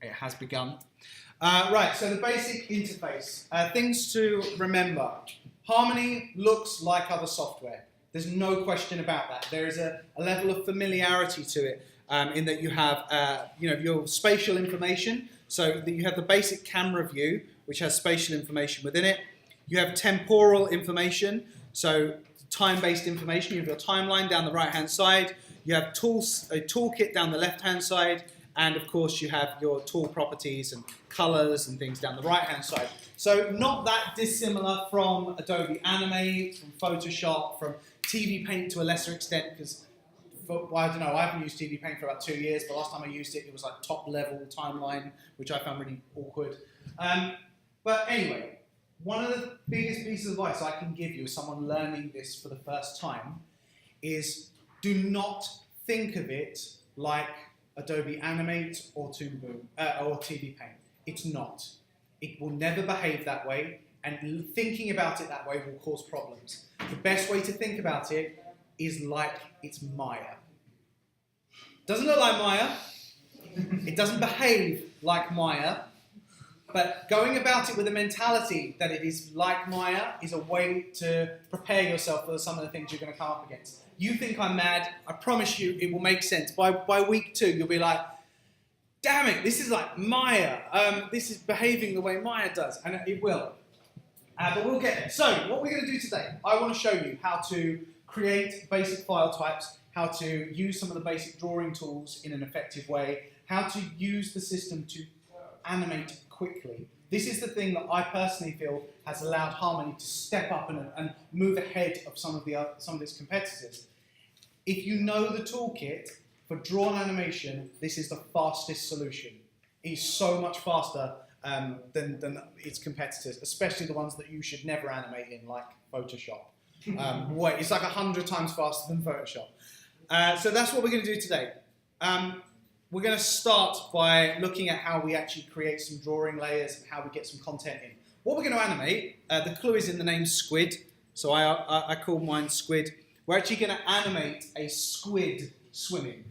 It has begun. Right, so the basic interface. Things to remember. Harmony looks like other software. There's no question about that. There is a level of familiarity to it in that you have your spatial information. So that you have the basic camera view, which has spatial information within it. You have temporal information, so time-based information. You have your timeline down the right-hand side. You have a toolkit down the left-hand side. And of course, you have your tool properties and colors and things down the right-hand side. So not that dissimilar from Adobe Animate, from Photoshop, from TV Paint to a lesser extent, because I don't know, I haven't used TV Paint for about 2 years, but last time I used it, it was like top-level timeline, which I found really awkward. But anyway, one of the biggest pieces of advice I can give you as someone learning this for the first time is do not think of it like Adobe Animate or Toon or TV Paint. It's not. It will never behave that way, and thinking about it that way will cause problems. The best way to think about it is like it's Maya. Doesn't look like Maya. It doesn't behave like Maya. But going about it with a mentality that it is like Maya is a way to prepare yourself for some of the things you're going to come up against. You think I'm mad, I promise you it will make sense. By week 2, you'll be like, damn it, this is like Maya. This is behaving the way Maya does, and it will. But we'll get there. So, what we're going to do today, I want to show you how to create basic file types, how to use some of the basic drawing tools in an effective way, how to use the system to animate quickly. This is the thing that I personally feel has allowed Harmony to step up and move ahead of some of its competitors. If you know the toolkit for drawn animation, this is the fastest solution. It's so much faster than its competitors, especially the ones that you should never animate in, like Photoshop. It's like 100 times faster than Photoshop. So that's what we're going to do today. We're going to start by looking at how we actually create some drawing layers and how we get some content in. What we're going to animate, the clue is in the name squid, so I call mine squid. We're actually going to animate a squid swimming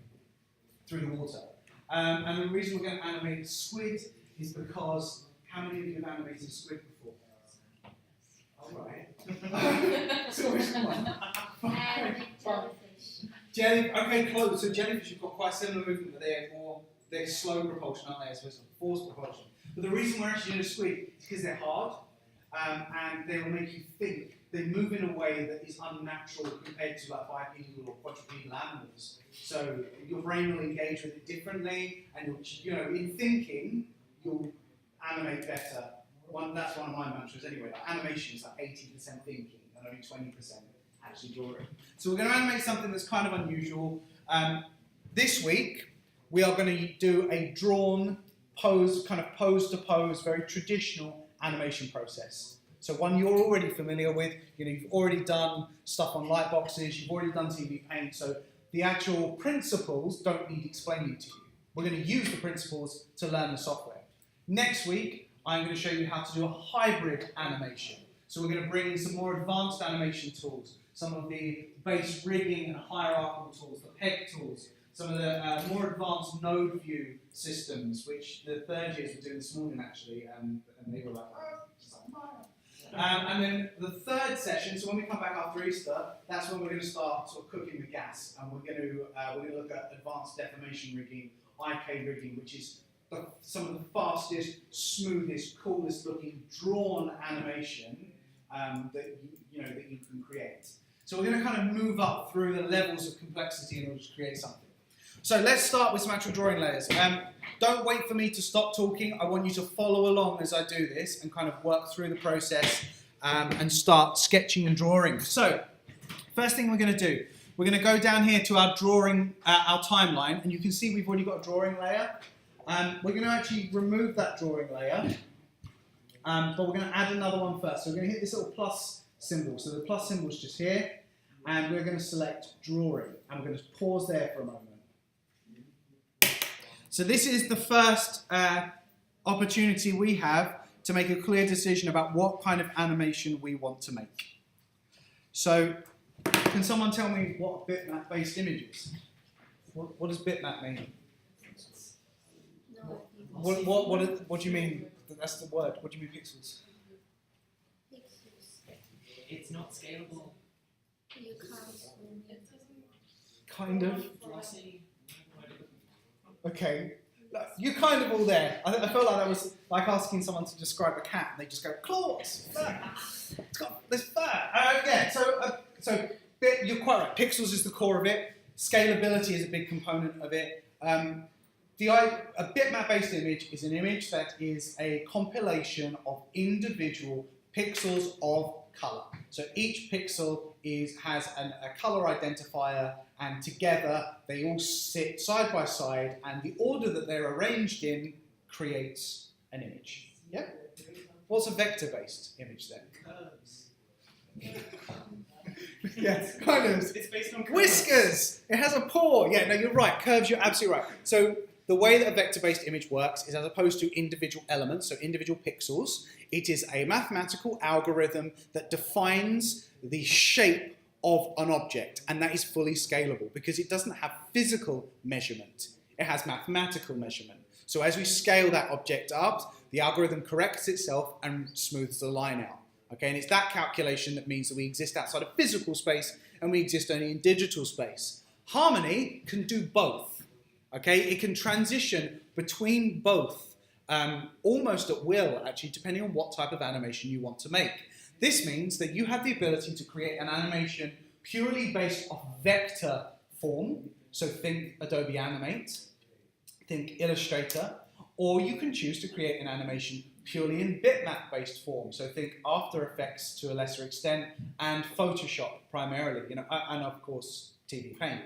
through the water. And the reason we're going to animate a squid is because, how many of you have animated a squid before? All right. So which one? Jellyfish. Okay, close. So jellyfish have got quite similar movement, but they're slow propulsion, aren't they? So it's forced propulsion. But the reason we're actually doing a squid is because they're hard, and they will make you think. They move in a way that is unnatural compared to like bipedal or quadrupedal animals. So your brain will engage with it differently, and in thinking, you'll animate better. That's one of my mantras anyway. Like animation is like 80% thinking and only 20% actually drawing. So we're going to animate something that's kind of unusual. This week, we are going to do a drawn pose, kind of pose to pose, very traditional animation process. So one you're already familiar with, you've already done stuff on light boxes, you've already done TV Paint, so the actual principles don't need explaining to you. We're going to use the principles to learn the software. Next week, I'm going to show you how to do a hybrid animation. So we're going to bring in some more advanced animation tools, some of the base rigging and hierarchical tools, the peg tools, some of the more advanced node view systems, which the third years were doing this morning actually, and they were like, and then the third session, so when we come back after Easter, that's when we're going to start sort of cooking the gas, and we're going to look at advanced deformation rigging, IK rigging, which is some of the fastest, smoothest, coolest looking drawn animation that you can create. So we're going to kind of move up through the levels of complexity in order to create something. So let's start with some actual drawing layers. Don't wait for me to stop talking. I want you to follow along as I do this and kind of work through the process and start sketching and drawing. So first thing we're going to do, we're going to go down here to our drawing, our timeline, and you can see we've already got a drawing layer. We're going to actually remove that drawing layer, but we're going to add another one first. So we're going to hit this little plus symbol. So the plus symbol is just here, and we're going to select drawing, and we're going to pause there for a moment. So this is the first opportunity we have to make a clear decision about what kind of animation we want to make. So can someone tell me what a bitmap-based image is? What does bitmap mean? What do you mean? That's the word. What do you mean pixels? It's not scalable. You can't. Kind of. Glossy. Okay. You're kind of all there. I felt like that was like asking someone to describe a cat, and they just go claws. It's got this fur. Yeah. So you're quite right. Pixels is the core of it. Scalability is a big component of it. A bitmap-based image is an image that is a compilation of individual pixels of color. So each pixel has a color identifier, and together they all sit side by side, and the order that they're arranged in creates an image. Yeah? What's a vector-based image then? Curves. Yes, kind of. It's based on curves. Whiskers! It has a paw. Yeah, no, you're right. Curves, you're absolutely right. So the way that a vector-based image works is as opposed to individual elements, so individual pixels, it is a mathematical algorithm that defines the shape of an object, and that is fully scalable because it doesn't have physical measurement. It has mathematical measurement. So as we scale that object up, the algorithm corrects itself and smooths the line out. Okay, and it's that calculation that means that we exist outside of physical space and we exist only in digital space. Harmony can do both. Okay, it can transition between both almost at will, actually, depending on what type of animation you want to make. This means that you have the ability to create an animation purely based off vector form. So think Adobe Animate, think Illustrator, or you can choose to create an animation purely in bitmap-based form. So think After Effects to a lesser extent, and Photoshop primarily, and of course TV Paint.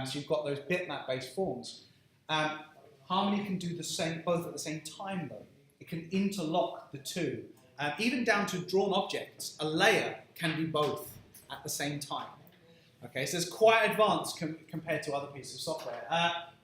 So you've got those bitmap-based forms. Harmony can do the same, both at the same time though. It can interlock the two. Even down to drawn objects, a layer can do both at the same time. Okay, so it's quite advanced compared to other pieces of software.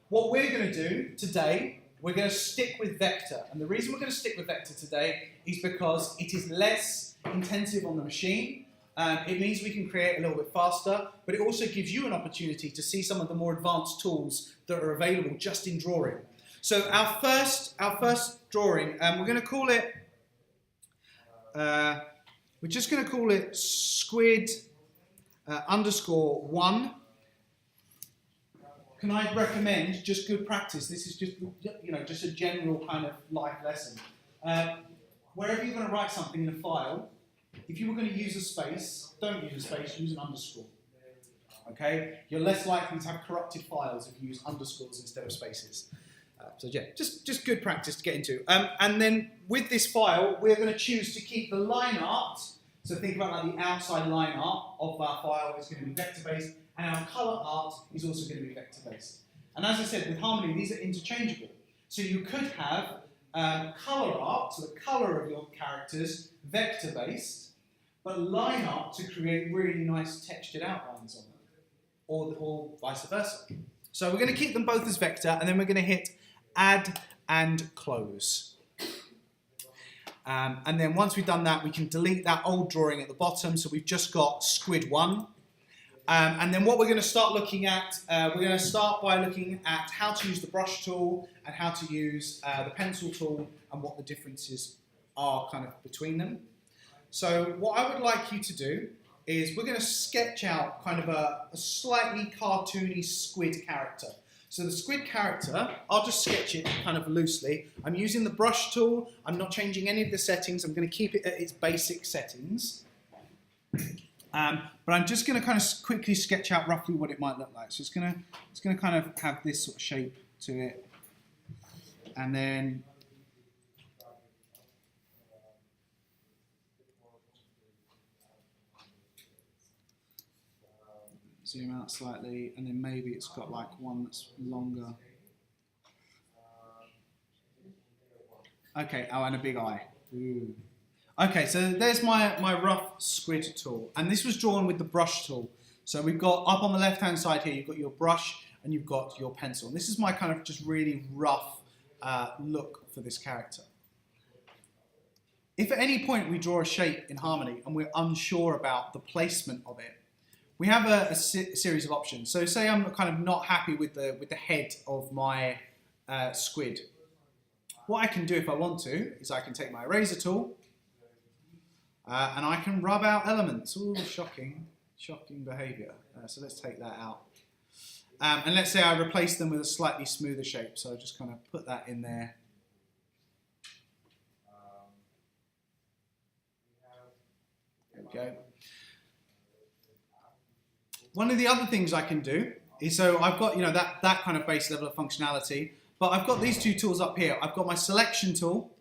What we're going to do today, we're going to stick with vector. And the reason we're going to stick with vector today is because it is less intensive on the machine. It means we can create a little bit faster, but it also gives you an opportunity to see some of the more advanced tools that are available just in drawing. So our first drawing, we're going to call it, we're just going to call it squid _1. Can I recommend just good practice? This is just, just a general kind of life lesson. Wherever you're going to write something in a file, if you were going to use a space, don't use a space, use an underscore. Okay? You're less likely to have corrupted files if you use underscores instead of spaces. So yeah, just good practice to get into. And then with this file, we're going to choose to keep the line art. So think about like the outside line art of our file is going to be vector-based, and our color art is also going to be vector-based. And as I said, with Harmony, these are interchangeable. So you could have color art, so the color of your characters, vector-based, but line art to create really nice textured outlines on them, or vice versa. So we're going to keep them both as vector, and then we're going to hit Add and Close. And then once we've done that, we can delete that old drawing at the bottom, so we've just got Squid 1. And then what we're going to start looking at, we're going to start by looking at how to use the brush tool and how to use the pencil tool and what the differences are kind of between them. So what I would like you to do is we're going to sketch out kind of a slightly cartoony squid character. So the squid character, I'll just sketch it kind of loosely. I'm using the brush tool. I'm not changing any of the settings. I'm going to keep it at its basic settings. But I'm just going to kind of quickly sketch out roughly what it might look like. So it's going to kind of have this sort of shape to it. And then zoom out slightly, and then maybe it's got like one that's longer. Okay, oh, and a big eye. Ooh. Okay, so there's my rough squid tool, and this was drawn with the brush tool. So we've got up on the left-hand side here, you've got your brush and you've got your pencil. And this is my kind of just really rough look for this character. If at any point we draw a shape in Harmony and we're unsure about the placement of it, we have a series of options. So say I'm kind of not happy with the head of my squid. What I can do if I want to is I can take my eraser tool and I can rub out elements. Ooh, shocking behavior. So let's take that out. And let's say I replace them with a slightly smoother shape. So I'll just kind of put that in there. There we go. One of the other things I can do is, so I've got, you know, that kind of base level of functionality, but I've got these two tools up here. I've got my selection tool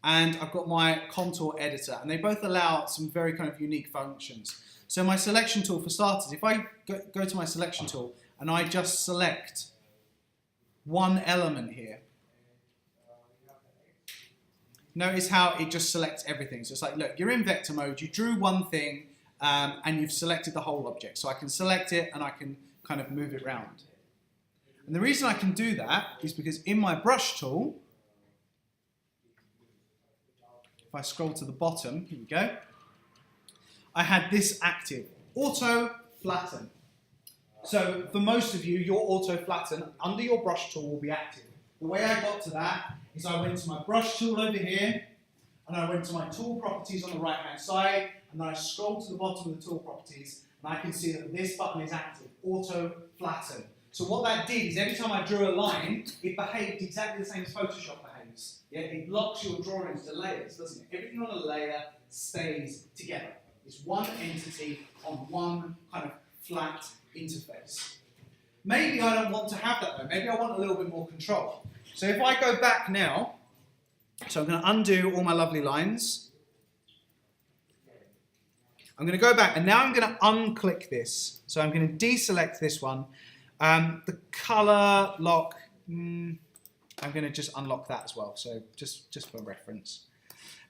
and I've got my contour editor, and they both allow some very kind of unique functions. So my selection tool, for starters, if I go to my selection tool and I just select one element here, notice how it just selects everything. So it's like, look, you're in vector mode, you drew one thing, and you've selected the whole object. So I can select it and I can kind of move it around. And the reason I can do that is because in my brush tool, if I scroll to the bottom, here we go, I had this active, auto flatten. So for most of you, your auto flatten under your brush tool will be active. The way I got to that is I went to my brush tool over here, and I went to my tool properties on the right hand side, and then I scroll to the bottom of the tool properties, and I can see that this button is active, auto flatten. So what that did is every time I drew a line, it behaved exactly the same as Photoshop behaves. Yeah, it blocks your drawings to layers, doesn't it? Everything on a layer stays together. It's one entity on one kind of flat interface. Maybe I don't want to have that though. Maybe I want a little bit more control. So if I go back now, so I'm going to undo all my lovely lines. I'm going to go back, and now I'm going to unclick this. So I'm going to deselect this one. The color lock, I'm going to just unlock that as well. So just for reference.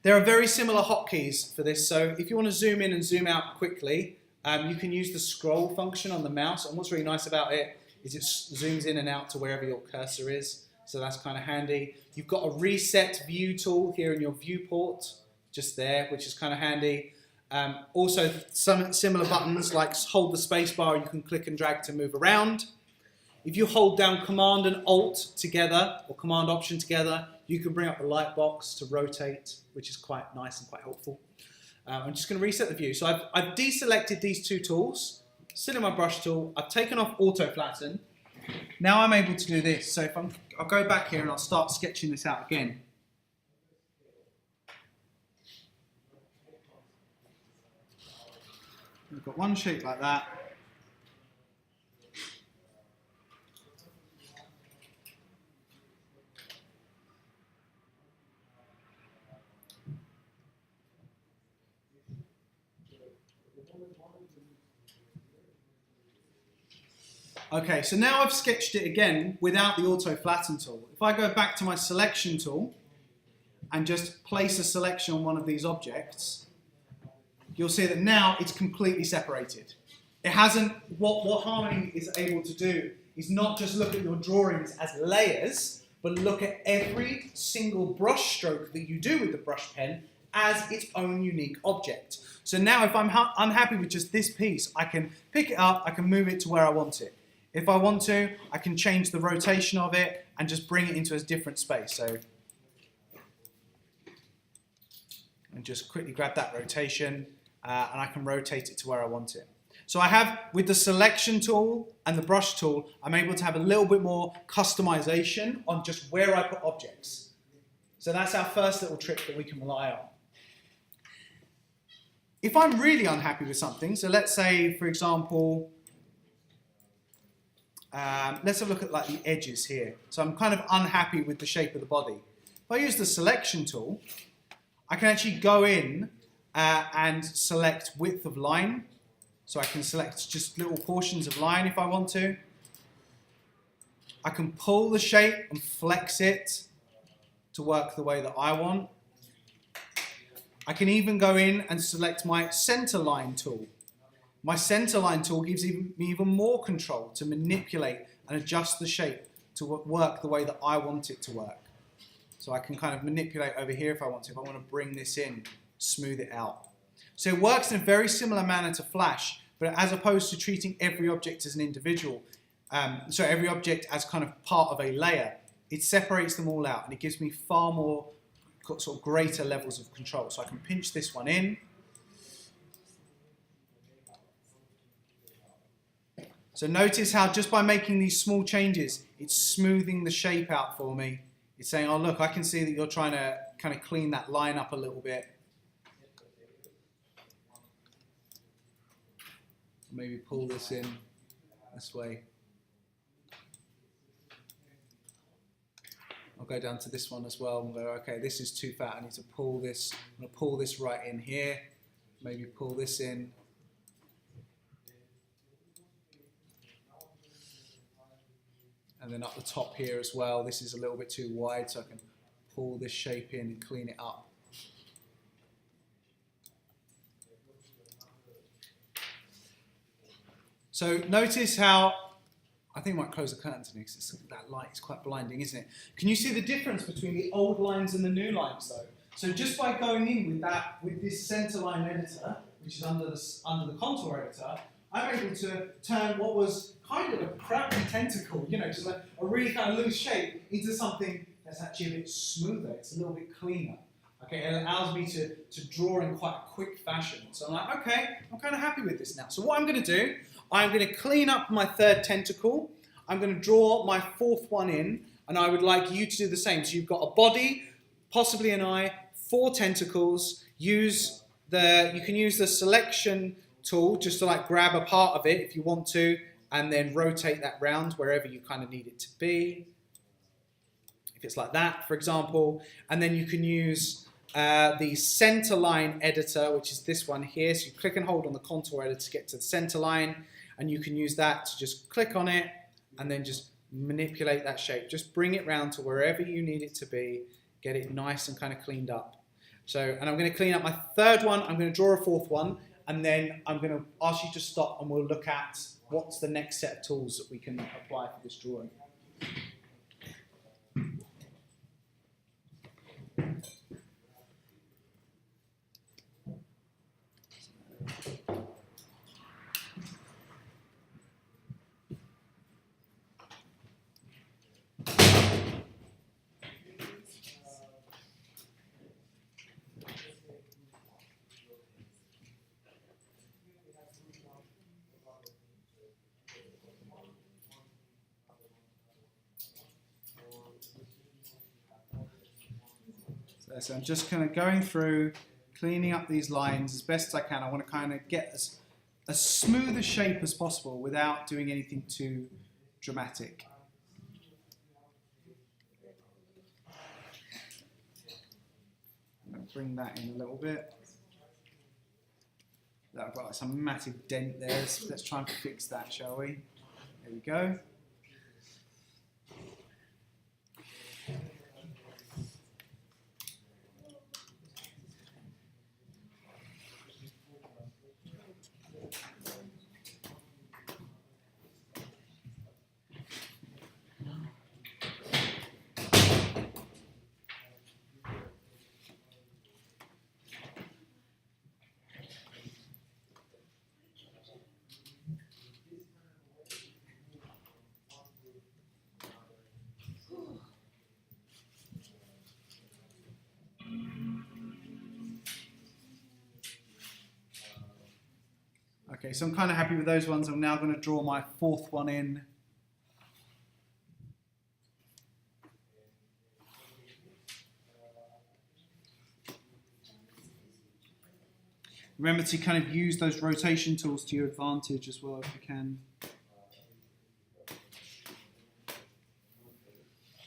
There are very similar hotkeys for this. So if you want to zoom in and zoom out quickly, you can use the scroll function on the mouse. And what's really nice about it is it zooms in and out to wherever your cursor is. So that's kind of handy. You've got a reset view tool here in your viewport, just there, which is kind of handy. Also, some similar buttons like hold the space bar, you can click and drag to move around. If you hold down Command and Alt together, or Command Option together, you can bring up the light box to rotate, which is quite nice and quite helpful. I'm just going to reset the view. So I've deselected these two tools, still in my brush tool. I've taken off Auto Flatten. Now I'm able to do this. So if I'll go back here and I'll start sketching this out again. We've got one shape like that. Okay, so now I've sketched it again without the auto flatten tool. If I go back to my selection tool and just place a selection on one of these objects, you'll see that now it's completely separated. It hasn't, what Harmony is able to do is not just look at your drawings as layers, but look at every single brush stroke that you do with the brush pen as its own unique object. So now if I'm unhappy with just this piece, I can pick it up, I can move it to where I want it. If I want to, I can change the rotation of it and just bring it into a different space. So, and just quickly grab that rotation, and I can rotate it to where I want it. So I have, with the selection tool and the brush tool, I'm able to have a little bit more customization on just where I put objects. So that's our first little trick that we can rely on. If I'm really unhappy with something, so let's say, for example, let's have a look at like the edges here. So I'm kind of unhappy with the shape of the body. If I use the selection tool, I can actually go in and select width of line. So I can select just little portions of line if I want to. I can pull the shape and flex it to work the way that I want. I can even go in and select my center line tool. My center line tool gives me even more control to manipulate and adjust the shape to work the way that I want it to work. So I can kind of manipulate over here if I want to. If I want to bring this in, smooth it out. So it works in a very similar manner to Flash, but as opposed to treating every object as an individual, so every object as kind of part of a layer, it separates them all out and it gives me far more sort of greater levels of control. So I can pinch this one in. So notice how just by making these small changes, it's smoothing the shape out for me. It's saying, oh look, I can see that you're trying to kind of clean that line up a little bit. Maybe pull this in this way. I'll go down to this one as well and go, okay, this is too fat. I need to pull this. I'm going to pull this right in here. Maybe pull this in. And then up the top here as well, this is a little bit too wide, so I can pull this shape in and clean it up. So notice how, I think I might close the curtains because that light is quite blinding, isn't it? Can you see the difference between the old lines and the new lines though? So just by going in with this center line editor, which is under the contour editor, I'm able to turn what was kind of a crappy tentacle, you know, just like a really kind of loose shape, into something that's actually a bit smoother. It's a little bit cleaner. Okay, it allows me to draw in quite a quick fashion. So I'm like, okay, I'm kind of happy with this now. So what I'm going to do, I'm going to clean up my third tentacle. I'm going to draw my fourth one in, and I would like you to do the same. So you've got a body, possibly an eye, 4 tentacles. You can use the selection tool just to like grab a part of it if you want to, and then rotate that round wherever you kind of need it to be. If it's like that, for example, and then you can use the center line editor, which is this one here. So you click and hold on the contour editor to get to the center line, and you can use that to just click on it and then just manipulate that shape. Just bring it round to wherever you need it to be, get it nice and kind of cleaned up. So, and I'm going to clean up my third one, I'm going to draw a fourth one, and then I'm going to ask you to stop and we'll look at what's the next set of tools that we can apply for this drawing. So I'm just kind of going through, cleaning up these lines as best as I can. I want to kind of get as smooth a shape as possible without doing anything too dramatic. I'm going to bring that in a little bit. I've got like some massive dent there. Let's try and fix that, shall we? There we go. Okay, so I'm kind of happy with those ones. I'm now going to draw my fourth one in. Remember to kind of use those rotation tools to your advantage as well if you can.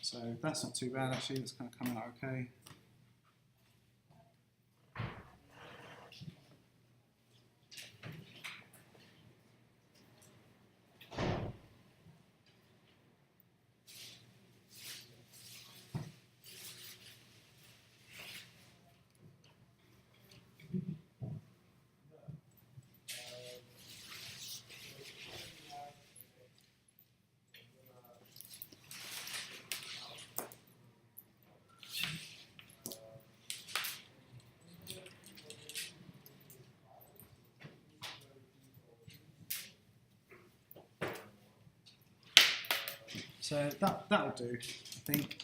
So that's not too bad actually, that's kind of coming out okay. So that'll do. think.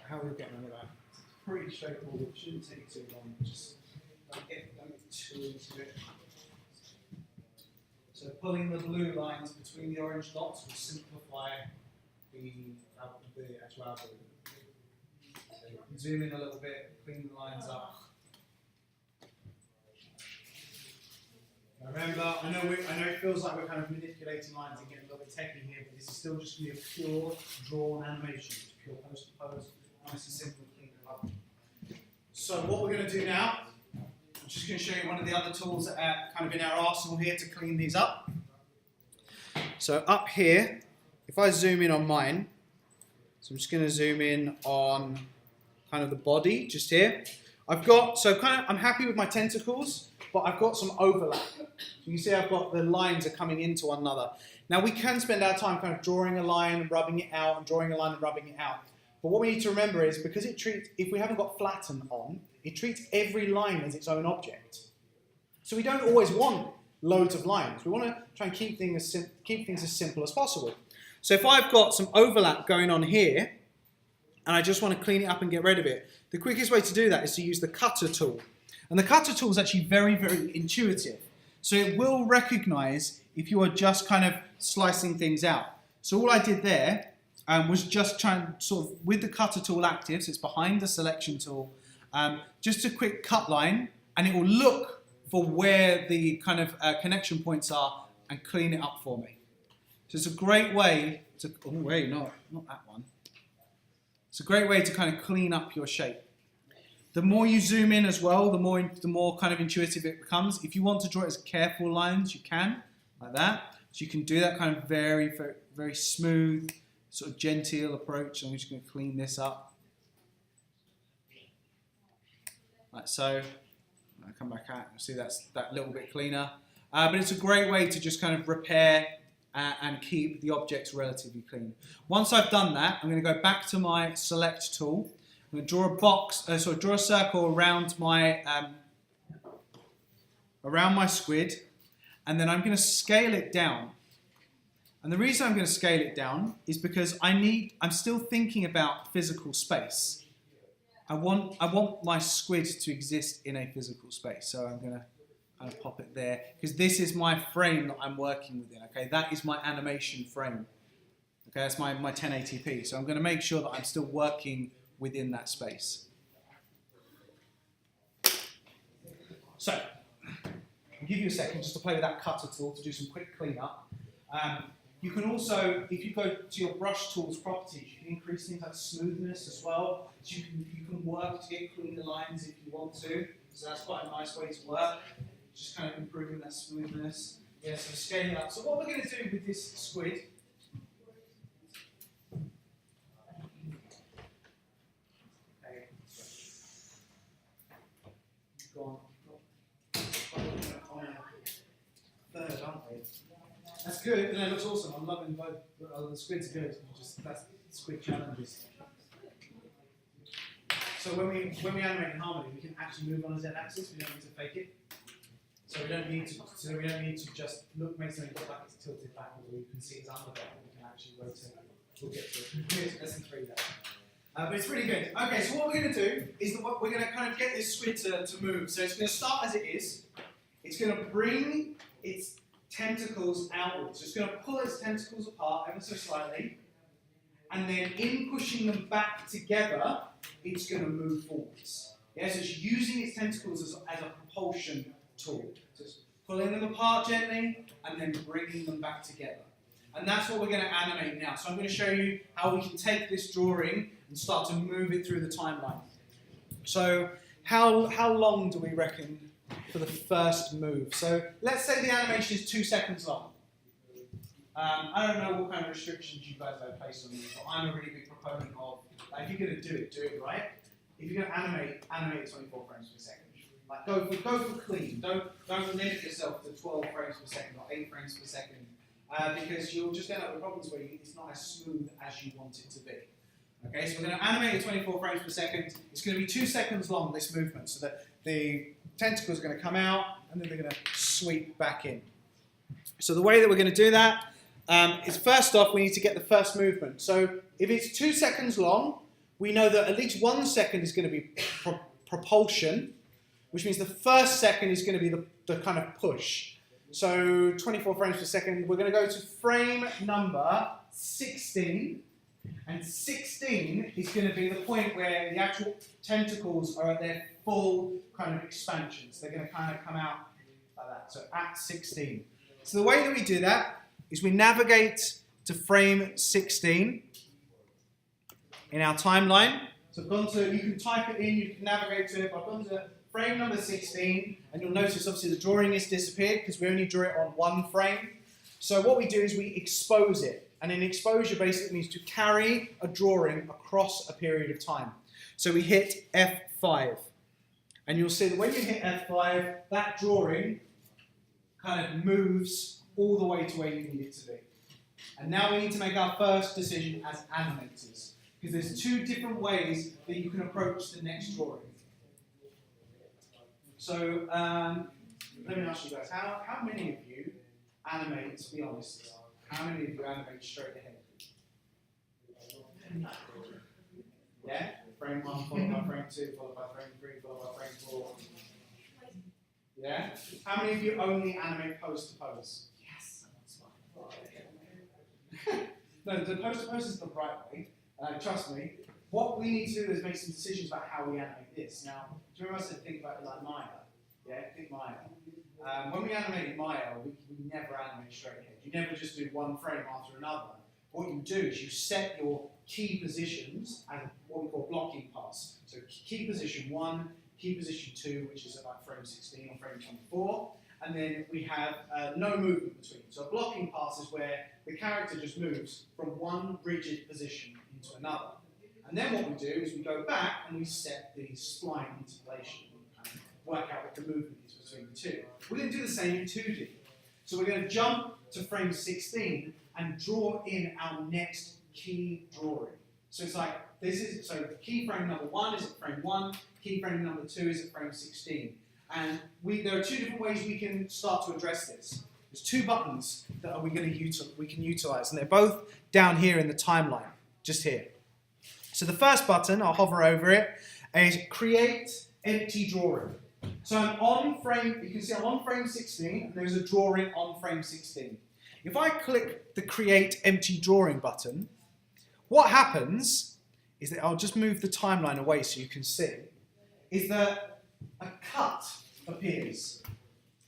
How are we getting on with that? It's pretty straightforward. It shouldn't take too long. Just don't get too into it. So pulling the blue lines between the orange dots will simplify the actual algorithm. So zoom in a little bit, clean the lines up. Now remember, I know it feels like we're kind of manipulating lines and getting a little bit techy here, but this is still just going to be a pure drawn animation. It's pure post to pose, nice and simple, clean it up. So what we're going to do now, I'm just going to show you one of the other tools that are kind of in our arsenal here to clean these up. So up here, if I zoom in on mine, so I'm just going to zoom in on kind of the body just here. I'm happy with my tentacles, but I've got some overlap. So you can see I've got the lines are coming into one another. Now we can spend our time kind of drawing a line and rubbing it out and drawing a line and rubbing it out. But what we need to remember is because if we haven't got flatten on, it treats every line as its own object. So we don't always want loads of lines. We want to try and keep things as simple as possible. So if I've got some overlap going on here, and I just want to clean it up and get rid of it, the quickest way to do that is to use the cutter tool. And the cutter tool is actually very, very intuitive. So it will recognize if you are just kind of slicing things out. So all I did there was just try and sort of, with the cutter tool active, so it's behind the selection tool, just a quick cut line, and it will look for where the kind of connection points are and clean it up for me. So it's a great way to, oh wait, not that one. It's a great way to kind of clean up your shape. The more you zoom in as well, the more kind of intuitive it becomes. If you want to draw it as careful lines, you can, like that. So you can do that kind of very, very, very smooth, sort of genteel approach. I'm just going to clean this up. Like so. I'll come back out, you'll see that's that little bit cleaner. But it's a great way to just kind of repair and keep the objects relatively clean. Once I've done that, I'm going to go back to my select tool. I'm going to draw a box, draw a circle around my squid, and then I'm going to scale it down. And the reason I'm going to scale it down is because I'm still thinking about physical space. I want my squid to exist in a physical space, so I'm going to kind of pop it there because this is my frame that I'm working within. Okay, that is my animation frame. Okay, that's my 1080p. So I'm going to make sure that I'm still working within that space. So I'll give you a second just to play with that cutter tool to do some quick cleanup. You can also, if you go to your brush tools properties, you can increase things like smoothness as well. So you can work to get cleaner lines if you want to. So that's quite a nice way to work. Just kind of improving that smoothness. Yeah, so scaling up. So what we're going to do with this squid. Okay. Gone. Third, aren't we? That's good, and it looks awesome. I'm loving both. The squids are good. That's squid challenges. So when we animate in Harmony, we can actually move on a z-axis. We don't need to fake it. So we don't need to just make something look like it's tilted backwards, or you can see it's under there. We can actually rotate it. We'll get to it. Here's lesson 3 there. But it's really good. Okay, so what we're going to do is we're going to kind of get this squid to move. So it's going to start as it is. It's going to bring its tentacles outwards. So it's going to pull its tentacles apart ever so slightly, and then in pushing them back together, it's going to move forwards. Yeah, so it's using its tentacles as a propulsion tool. So it's pulling them apart gently and then bringing them back together. And that's what we're going to animate now. So I'm going to show you how we can take this drawing and start to move it through the timeline. So how long do we reckon for the first move? So let's say the animation is 2 seconds long. I don't know what kind of restrictions you guys have placed on this, but I'm a really big proponent of, if you're going to do it right. If you're going to animate it 24 frames per second. Like go for clean. Don't limit yourself to 12 frames per second or 8 frames per second, because you'll just end up with problems where it's not as smooth as you want it to be. Okay, so we're going to animate at 24 frames per second. It's going to be 2 seconds long, this movement, so that the tentacles are going to come out and then they're going to sweep back in. So the way that we're going to do that is, first off, we need to get the first movement. So if it's 2 seconds long, we know that at least 1 second is going to be propulsion, which means the first second is going to be the kind of push. So 24 frames per second, we're going to go to frame number 16. And 16 is going to be the point where the actual tentacles are at their full kind of expansions. They're going to kind of come out like that. So at 16. So the way that we do that is we navigate to frame 16 in our timeline. So I've gone to, you can type it in, you can navigate to it. I've gone to frame number 16, and you'll notice obviously the drawing has disappeared because we only drew it on 1 frame. So what we do is we expose it. And an exposure basically means to carry a drawing across a period of time. So we hit F5. And you'll see that when you hit F5, that drawing kind of moves all the way to where you need it to be. And now we need to make our first decision as animators, because there's 2 different ways that you can approach the next drawing. So let me ask you guys, how many of you animate, to be honest, how many of you animate straight ahead? Yeah? Frame 1 followed by frame 2, followed by frame 3, followed by frame 4. Yeah? How many of you only animate pose to pose? Yes, No, the pose to pose is the right way. Trust me. What we need to do is make some decisions about how we animate this. Now, do you remember I said think about it like Maya? Yeah, think Maya. When we animated Maya, we never animate straight ahead. You never just do 1 frame after another. What you do is you set your key positions as what we call blocking paths. So key position 1, key position 2, which is at like frame 16 or frame 24, and then we have no movement between. So a blocking pass is where the character just moves from one rigid position into another. And then what we do is we go back and we set the spline interpolation and work out what the movement is between the 2. We're going to do the same in 2D. So we're going to jump to frame 16 and draw in our next key drawing. So it's like, so key frame number 1 is at frame 1, key frame number 2 is at frame 16. And there are 2 different ways we can start to address this. There's 2 buttons that we can utilize, and they're both down here in the timeline, just here. So the first button, I'll hover over it, is create empty drawing. So I'm on frame, you can see I'm on frame 16, and there's a drawing on frame 16. If I click the create empty drawing button, what happens is that I'll just move the timeline away so you can see, is that a cut appears.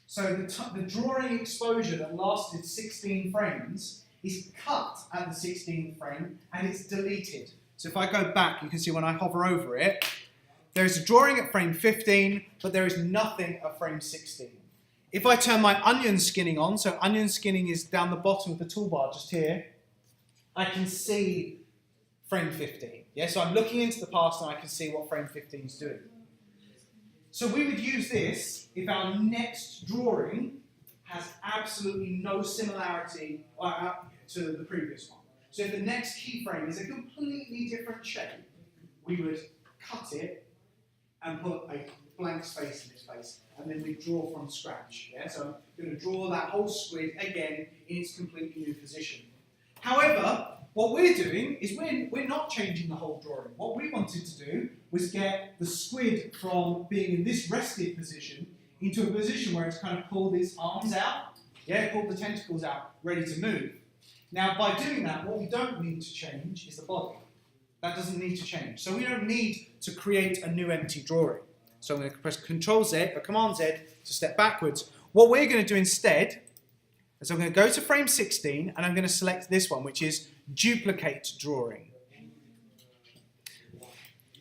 So the drawing exposure that lasted 16 frames is cut at the 16th frame and it's deleted. So if I go back, you can see when I hover over it, there is a drawing at frame 15, but there is nothing at frame 16. If I turn my onion skinning on, so onion skinning is down the bottom of the toolbar just here, I can see frame 15. Yeah, so I'm looking into the past and I can see what frame 15 is doing. So we would use this if our next drawing has absolutely no similarity to the previous one. So if the next keyframe is a completely different shape, we would cut it and put a blank space in its place, and then we draw from scratch. Yeah? So I'm going to draw that whole squid again in its completely new position. However, what we're doing is we're not changing the whole drawing. What we wanted to do was get the squid from being in this rested position into a position where it's kind of pulled its arms out, pulled the tentacles out, ready to move. Now, by doing that, what we don't need to change is the body. That doesn't need to change. So we don't need to create a new empty drawing. So I'm going to press Control Z or Command Z to step backwards. What we're going to do instead is I'm going to go to frame 16 and I'm going to select this one, which is Duplicate Drawing.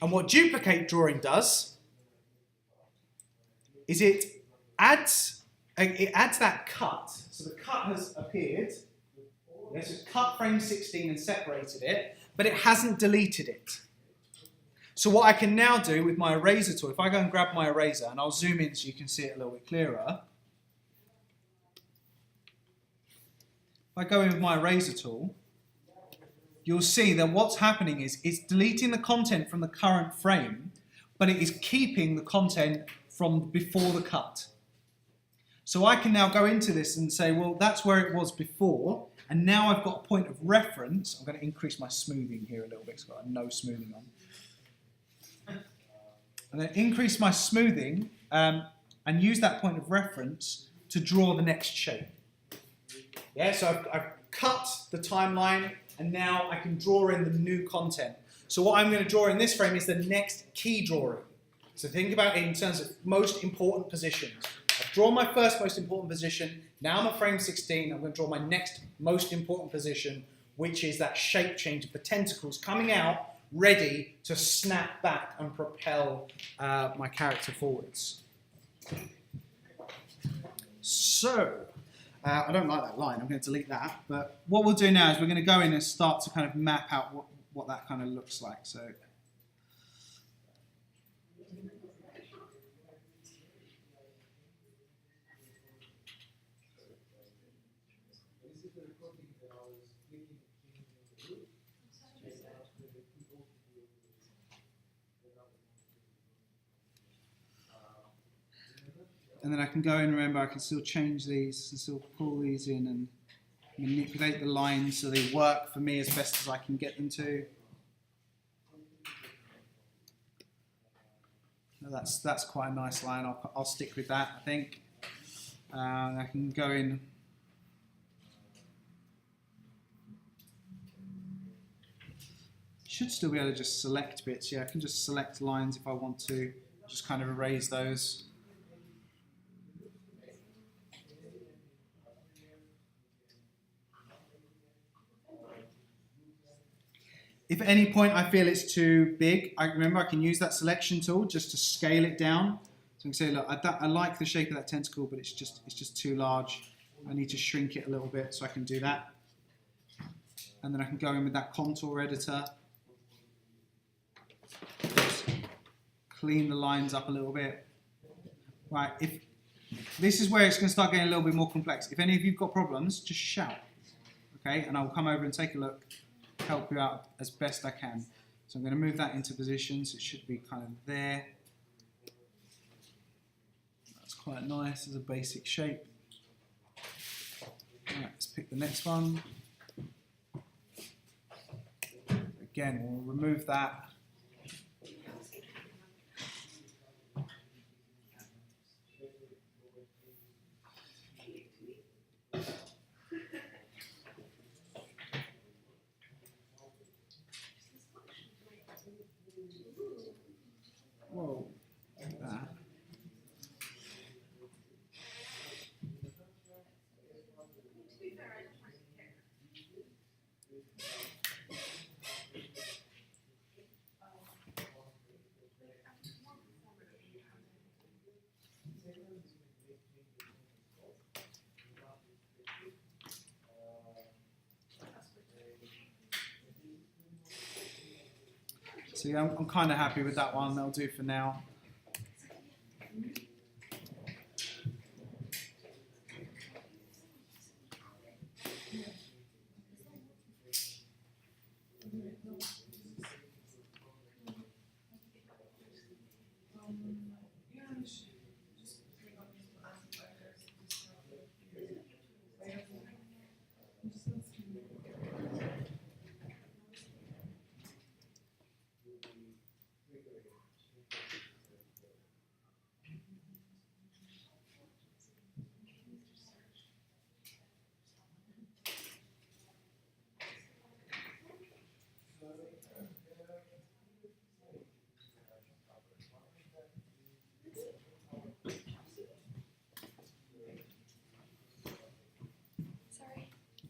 And what Duplicate Drawing does is it adds that cut. So the cut has appeared. Yes, it's cut frame 16 and separated it, but it hasn't deleted it. So what I can now do with my eraser tool, if I go and grab my eraser, and I'll zoom in so you can see it a little bit clearer. If I go in with my eraser tool, you'll see that what's happening is it's deleting the content from the current frame, but it is keeping the content from before the cut. So I can now go into this and say, well, that's where it was before, and now I've got a point of reference. I'm going to increase my smoothing here a little bit, because I've got no smoothing on. I'm going to increase my smoothing and use that point of reference to draw the next shape. Yeah, so I've cut the timeline, and now I can draw in the new content. So what I'm going to draw in this frame is the next key drawing. So think about it in terms of most important positions. I've drawn my first most important position. Now I'm at frame 16. I'm going to draw my next most important position, which is that shape change of the tentacles coming out, ready to snap back and propel my character forwards. So, I don't like that line. I'm going to delete that. But what we'll do now is we're going to go in and start to kind of map out what that kind of looks like. So. And then I can go in, remember, I can still change these and still pull these in and manipulate the lines so they work for me as best as I can get them to. Now that's quite a nice line. I'll stick with that, I think. I can go in. Should still be able to just select bits. Yeah, I can just select lines if I want to. Just kind of erase those. If at any point I feel it's too big, I can use that selection tool just to scale it down. So I can say, look, I like the shape of that tentacle, but it's just too large. I need to shrink it a little bit, so I can do that. And then I can go in with that contour editor. Just clean the lines up a little bit. Right, this is where it's going to start getting a little bit more complex. If any of you've got problems, just shout. Okay, and I'll come over and take a look. Help you out as best I can. So I'm going to move that into position, so it should be kind of there. That's quite nice as a basic shape. Right, let's pick the next one. Again, we'll remove that. Whoa, like that. So yeah, I'm kind of happy with that one. That'll do for now.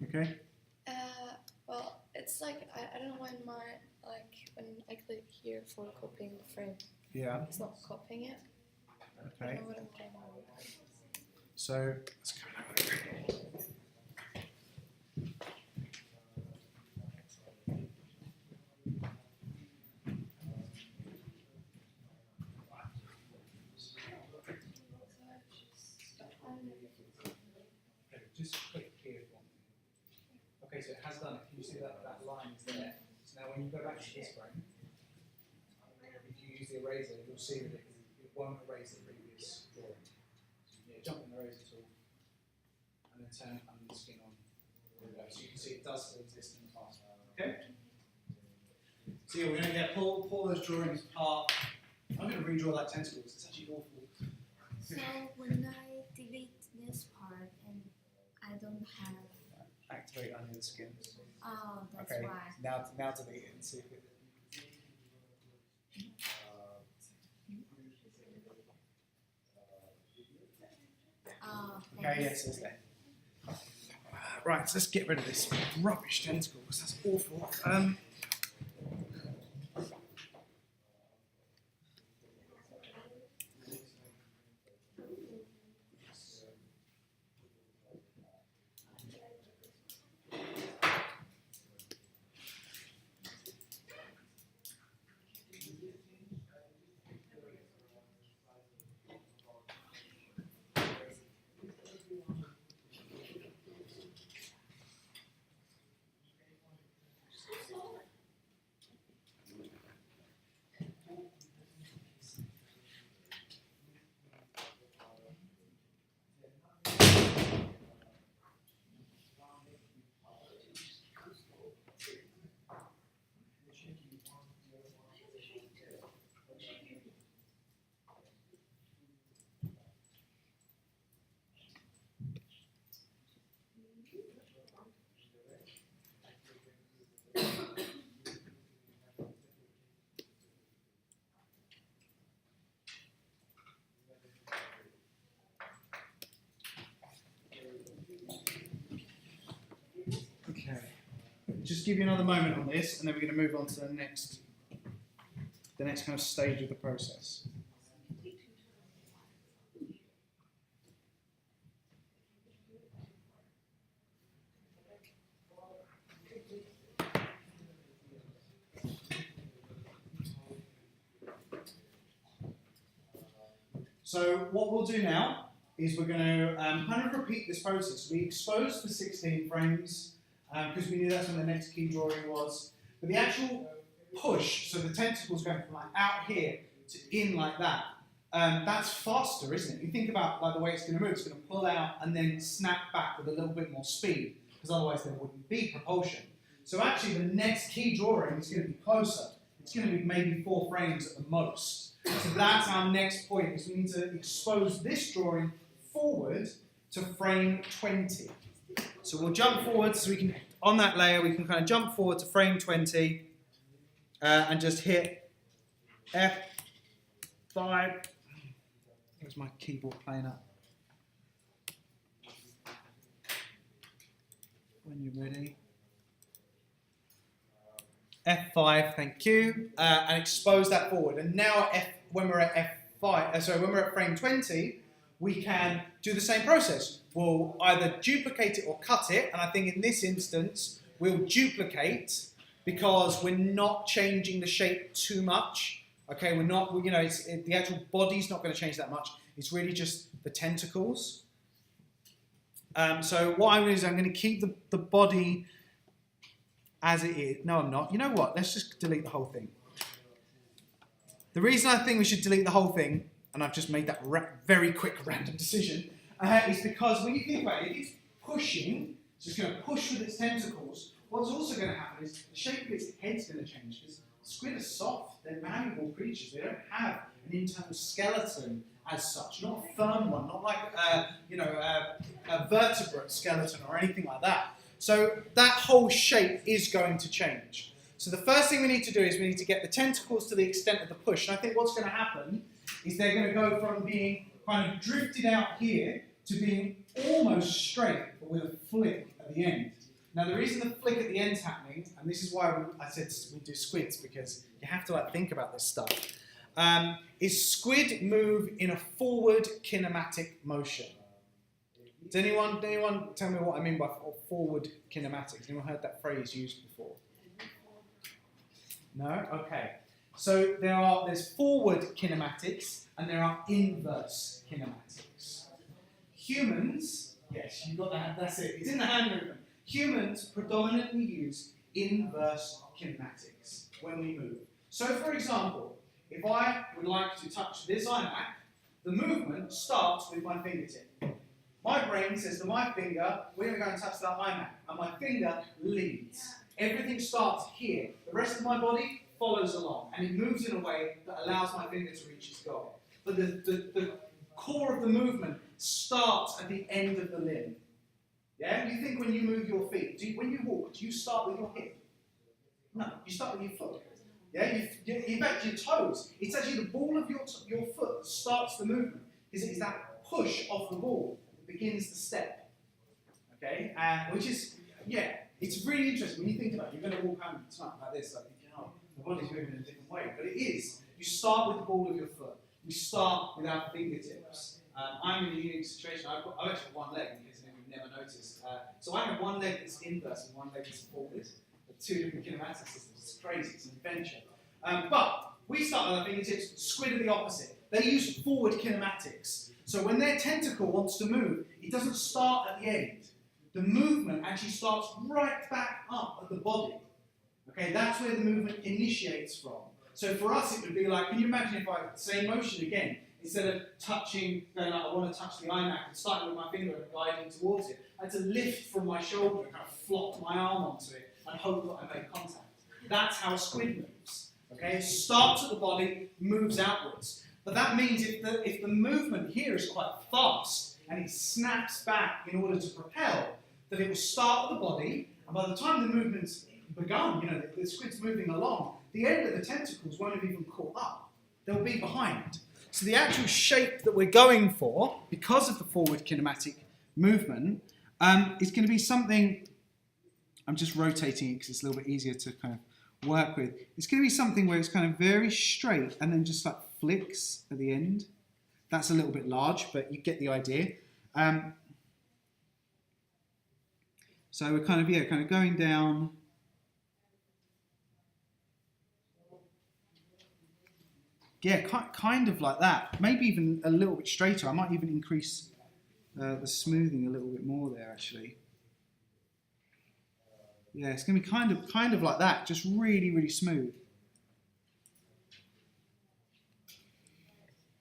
Okay. Well, it's like I don't know when when I click here for copying the frame. Yeah. It's not copying it. Okay. I don't know what I'm getting at. So let's go now. Just click here for me. Okay, so it has done it. Can you see that that line is there? So now when you go back to this frame, if you use the eraser, you'll see that it won't erase the previous drawing. So yeah, jump in the eraser tool and then turn under the skin on. So you can see it does still exist in the past. Okay? So yeah, we're going to pull those drawings apart. I'm going to redraw that tentacle because it's actually awful. So when I delete this part and I don't have, Activate under the skin. oh, that's Okay, why. now delete it and see if it. Oh, Okay, yes, it's there. Right, so let's get rid of this rubbish tentacle because that's awful. Okay, just give you another moment on this, and then we're going to move on to the next kind of stage of the process. So what we'll do now is we're going to kind of repeat this process. We exposed the 16 frames because we knew that's when the next key drawing was. But the actual push, so the tentacles going from like out here to in like that, that's faster, isn't it? You think about like the way it's going to move. It's going to pull out and then snap back with a little bit more speed because otherwise there wouldn't be propulsion. So actually the next key drawing is going to be closer. It's going to be maybe 4 frames at the most. So that's our next point, is we need to expose this drawing forward to frame 20. So we'll jump forward, so we can, on that layer, we can kind of jump forward to frame 20 and just hit F5. Here's my keyboard playing up. When you're ready. F5, thank you, and expose that forward. And now, when we're at when we're at frame 20, we can do the same process. We'll either duplicate it or cut it, and I think in this instance, we'll duplicate because we're not changing the shape too much. Okay, we're not, you know, the actual body's not going to change that much. It's really just the tentacles. So what I'm going to do is I'm going to keep the body as it is. No, I'm not. You know what? Let's just delete the whole thing. The reason I think we should delete the whole thing, and I've just made that very quick random decision, is because when you think about it, if it's pushing, so it's going to push with its tentacles, what's also going to happen is the shape of its head's going to change, because squid are soft, they're malleable creatures, they don't have an internal skeleton as such, not a firm one, not like a vertebrate skeleton or anything like that. So that whole shape is going to change. So the first thing we need to do is we need to get the tentacles to the extent of the push. And I think what's going to happen is they're going to go from being kind of drifted out here to being almost straight, but with a flick at the end. Now the reason the flick at the end is happening, and this is why I said we do squids, because you have to think about this stuff, is squid move in a forward kinematic motion. Does anyone tell me what I mean by forward kinematics? Anyone heard that phrase used before? No? Okay. So there's forward kinematics and there are inverse kinematics. Humans Yes, you got that. That's it. It's in the hand movement. Humans predominantly use inverse kinematics when we move. So, for example, if I would like to touch this iMac, the movement starts with my fingertip. My brain says to my finger, we're going to go and touch that iMac, and my finger leads. Everything starts here. The rest of my body follows along, and it moves in a way that allows my finger to reach its goal. But the core of the movement starts at the end of the limb. Yeah? You think when you move your feet, when you walk, do you start with your hip? No, you start with your foot. Yeah? In fact, your toes. It's actually the ball of your foot that starts the movement. It's that push off the ball that begins the step. Okay? Which is, yeah, it's really interesting when you think about it. You're going to walk home tonight like this, like, oh, the body's moving in a different way. But it is. You start with the ball of your foot. We start with our fingertips. I'm in a unique situation. I've actually got one leg, because we've never noticed. So I have one leg that's inverse and one leg that's forward. Two different kinematic systems. It's crazy. It's an adventure. But we start with our fingertips. Squid are the opposite. They use forward kinematics. So when their tentacle wants to move, it doesn't start at the end. The movement actually starts right back up at the body. Okay, that's where the movement initiates from. So for us, it would be like, can you imagine if I, same motion again, instead of touching, going like, I want to touch the iMac and starting with my finger and guiding towards it, I had to lift from my shoulder and kind of flop my arm onto it and hope that I make contact. That's how a squid moves. Okay, it starts at the body, moves outwards. But that means if the movement here is quite fast and it snaps back in order to propel, that it will start at the body, and by the time the movement's begun, you know, the squid's moving along, the end of the tentacles won't have even caught up. They'll be behind. So the actual shape that we're going for, because of the forward kinematic movement, is going to be something, I'm just rotating it because it's a little bit easier to kind of work with. It's going to be something where it's kind of very straight and then just like flicks at the end. That's a little bit large, but you get the idea. So we're kind of going down. Yeah, kind of like that. Maybe even a little bit straighter. I might even increase the smoothing a little bit more there, actually. Yeah, it's going to be kind of like that, just really, really smooth.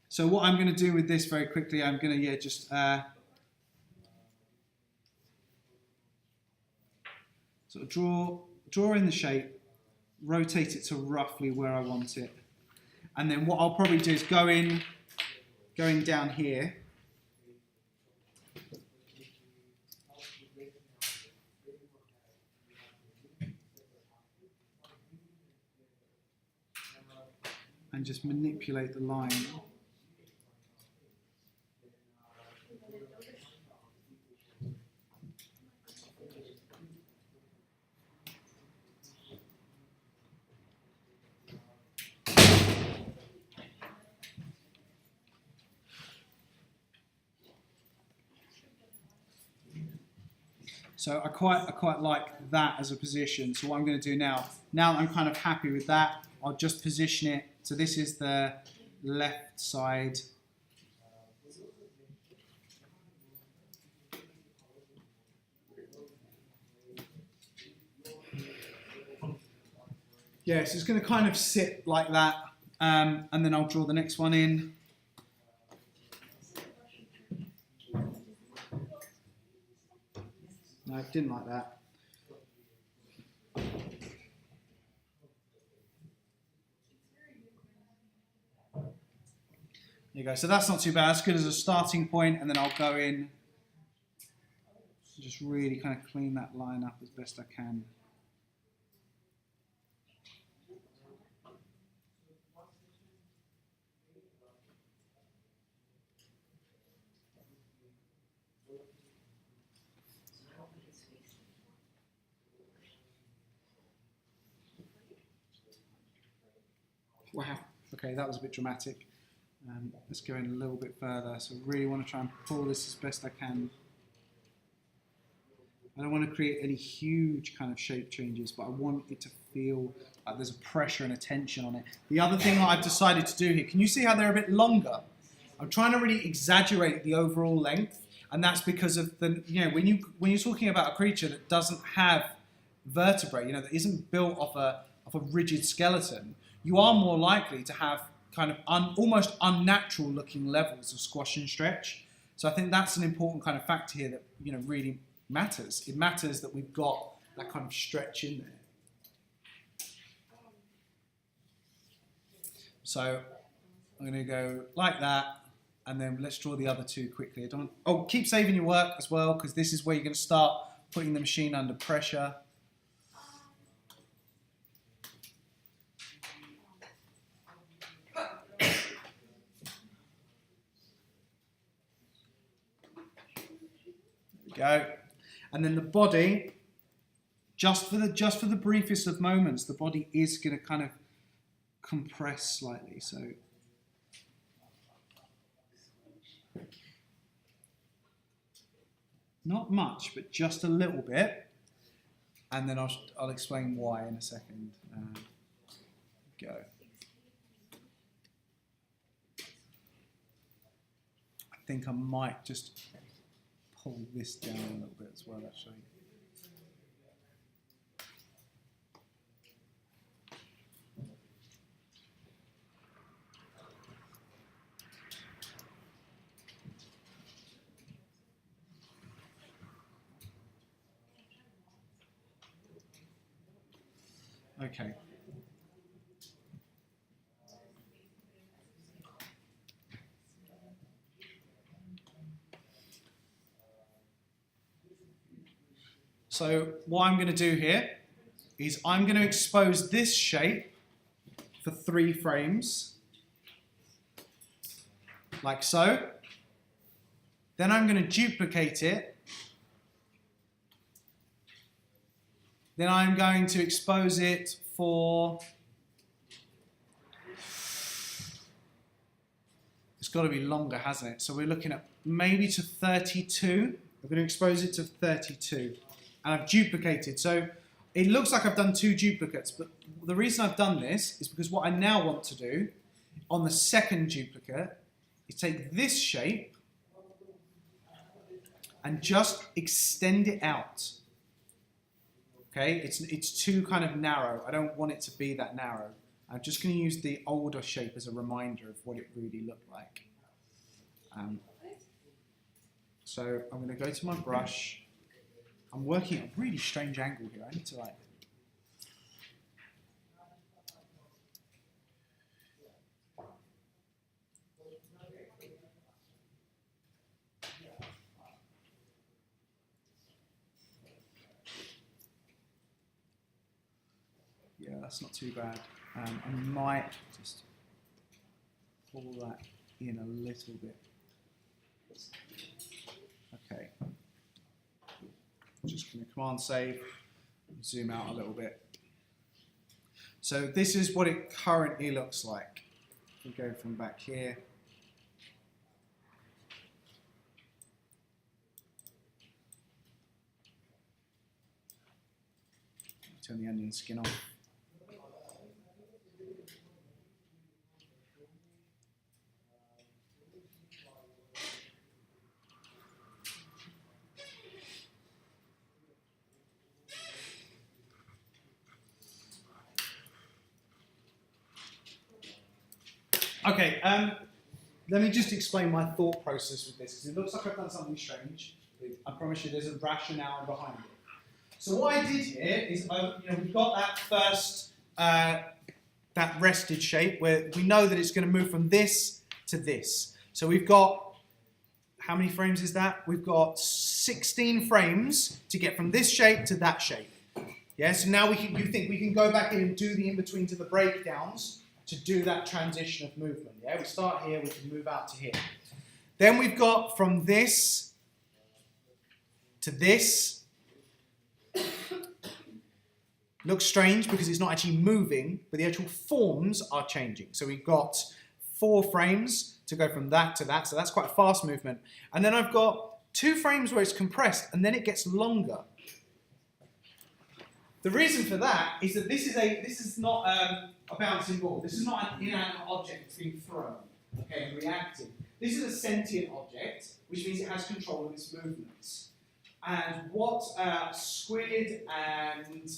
So what I'm going to do with this very quickly, I'm going to just sort of draw in the shape, rotate it to roughly where I want it. And then what I'll probably do is going down here. And just manipulate the line. So I quite like that as a position. So what I'm going to do now that I'm kind of happy with that, I'll just position it. So this is the left side. Yeah, so it's going to kind of sit like that, and then I'll draw the next one in. No, didn't like that. There you go. So that's not too bad. That's good as a starting point, and then I'll go in, just really kind of clean that line up as best I can. Wow, okay, that was a bit dramatic. Let's go in a little bit further. So I really want to try and pull this as best I can. I don't want to create any huge kind of shape changes, but I want it to feel like there's a pressure and a tension on it. The other thing that I've decided to do here, can you see how they're a bit longer? I'm trying to really exaggerate the overall length, And that's because of the, when you're talking about a creature that doesn't have vertebrae, that isn't built off a rigid skeleton, you are more likely to have kind of almost unnatural looking levels of squash and stretch. So I think that's an important kind of factor here that really matters. It matters that we've got that kind of stretch in there. So I'm going to go like that, and then let's draw the other two quickly. Keep saving your work as well, because this is where you're going to start putting the machine under pressure. Go. And then the body, just for the briefest of moments, the body is going to kind of compress slightly. So not much, but just a little bit. And then I'll explain why in a second. Go. I think I might just pull this down a little bit as well, actually. Okay. So what I'm going to do here is I'm going to expose this shape for 3 frames, like so. Then I'm going to duplicate it. Then I'm going to expose it for, it's got to be longer, hasn't it? So we're looking at maybe to 32. I'm going to expose it to 32. And I've duplicated. So it looks like I've done 2 duplicates, but the reason I've done this is because what I now want to do on the second duplicate is take this shape and just extend it out. Okay, it's too kind of narrow. I don't want it to be that narrow. I'm just going to use the older shape as a reminder of what it really looked like. So I'm going to go to my brush. I'm working at a really strange angle here. I need to yeah, that's not too bad. I might just pull that in a little bit. Okay. Just going to Command Save, zoom out a little bit. So this is what it currently looks like. We go from back here. Turn the onion skin off. Okay, let me just explain my thought process with this, because it looks like I've done something strange. I promise you there's a rationale behind it. So what I did here is, we've got that first, that rested shape, where we know that it's going to move from this to this. So we've got, how many frames is that? We've got 16 frames to get from this shape to that shape. Yeah, so now you think we can go back in and do the in-between to the breakdowns, to do that transition of movement. Yeah, we start here, we can move out to here. Then we've got from this to this. Looks strange because it's not actually moving, but the actual forms are changing. So we've got 4 frames to go from that to that, so that's quite a fast movement. And then I've got 2 frames where it's compressed, and then it gets longer. The reason for that is that this is not a bouncing ball. This is not an inanimate object that's being thrown, okay, and reacting. This is a sentient object, which means it has control of its movements. And what squid and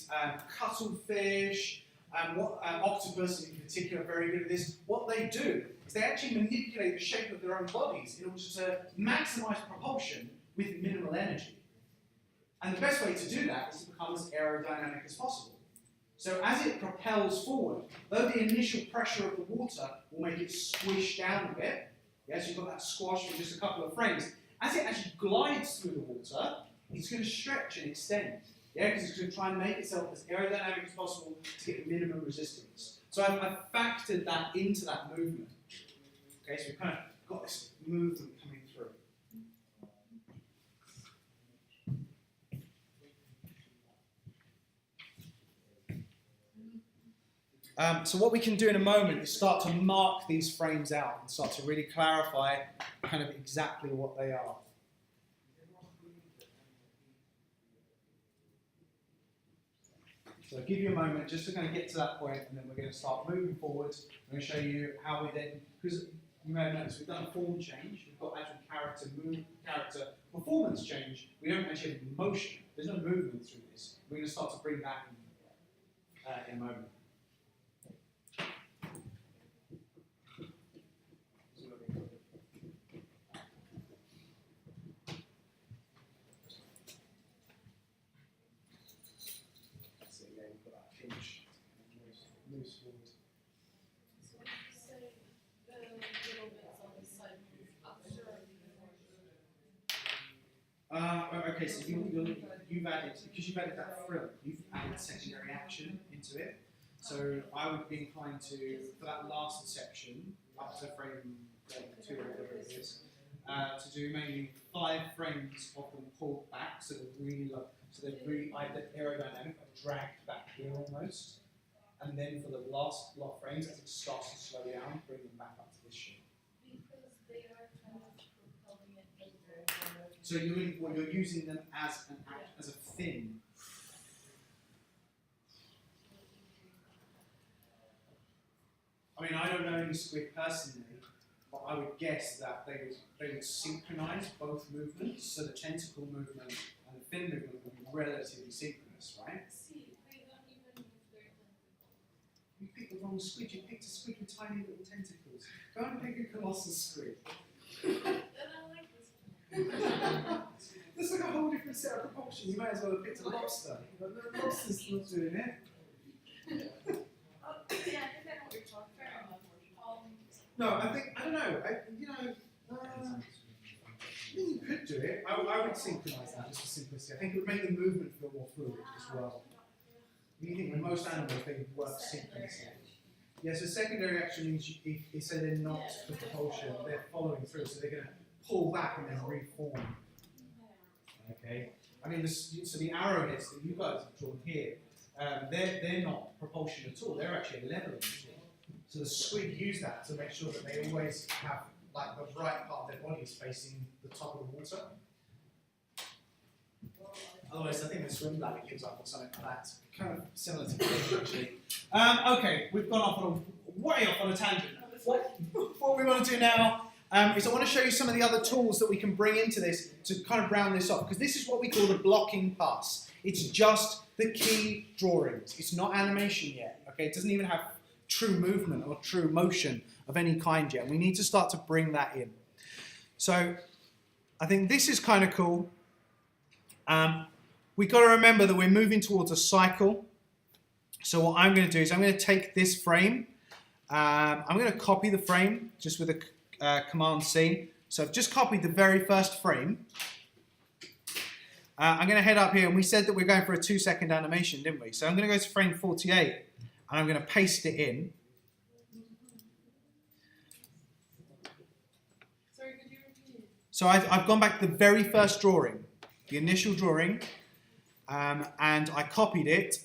cuttlefish and what octopus in particular are very good at this, what they do is they actually manipulate the shape of their own bodies in order to maximise propulsion with minimal energy. And the best way to do that is to become as aerodynamic as possible. So as it propels forward, though the initial pressure of the water will make it squish down a bit, yes, you've got that squash for just a couple of frames, as it actually glides through the water, it's going to stretch and extend. Yeah, because it's going to try and make itself as aerodynamic as possible to get minimum resistance. So I've factored that into that movement. Okay, so we've kind of got this movement coming through. So what we can do in a moment is start to mark these frames out and start to really clarify kind of exactly what they are. So I'll give you a moment just to kind of get to that point, and then we're going to start moving forward. I'm going to show you how we then, because you may have noticed we've done a form change, we've got actual character performance change. We don't actually have motion. There's no movement through this. We're going to start to bring that in a moment. Okay, so you've added, because you've added that frill, you've added secondary action into it. So I would be inclined to, for that last section, up to frame 2 or whatever it is, to do maybe 5 frames of them pulled back, so they're really low, so they're really either aerodynamic, dragged back here almost. And then for the last lot of frames, as it starts to slow down, bring them back up to this shape. Because they are kind of propelling it over. So you're using them as a fin. I mean, I don't know any squid personally, but I would guess that they would synchronize both movements, so the tentacle movement and the fin movement would be relatively synchronous, right? See, they don't even move their tentacles. You picked the wrong squid. You picked a squid with tiny little tentacles. Go and pick a colossal squid. Then I like this one. There's like a whole different set of propulsion. You might as well have picked a lobster. But the lobster's not doing it. Yeah, I think I know what you're talking about. No, I don't know. I think you could do it. I would synchronize that just for simplicity. I think it would make the movement feel more fluid as well. You think with most animals they work synchronously. Yeah, so secondary action means you say they're not for propulsion, they're following through, so they're going to pull back and then reform. Okay. I mean, so the arrowheads that you guys have drawn here, they're not propulsion at all. They're actually a leveling tool. So the squid use that to make sure that they always have like the right part of their bodies facing the top of the water. Otherwise, I think the swim bladder gives up or something like that. Kind of similar to fish, actually. Okay, we've gone way off on a tangent. What we want to do now is I want to show you some of the other tools that we can bring into this to kind of round this off, because this is what we call the blocking pass. It's just the key drawings. It's not animation yet. Okay, it doesn't even have true movement or true motion of any kind yet. We need to start to bring that in. So I think this is kind of cool. We've got to remember that we're moving towards a cycle. So what I'm going to do is I'm going to take this frame. I'm going to copy the frame just with a Command C. So I've just copied the very first frame. I'm going to head up here, and we said that we're going for a 2-second animation, didn't we? So I'm going to go to frame 48, and I'm going to paste it in. Sorry, could you repeat? So I've gone back to the very first drawing, the initial drawing, and I copied it.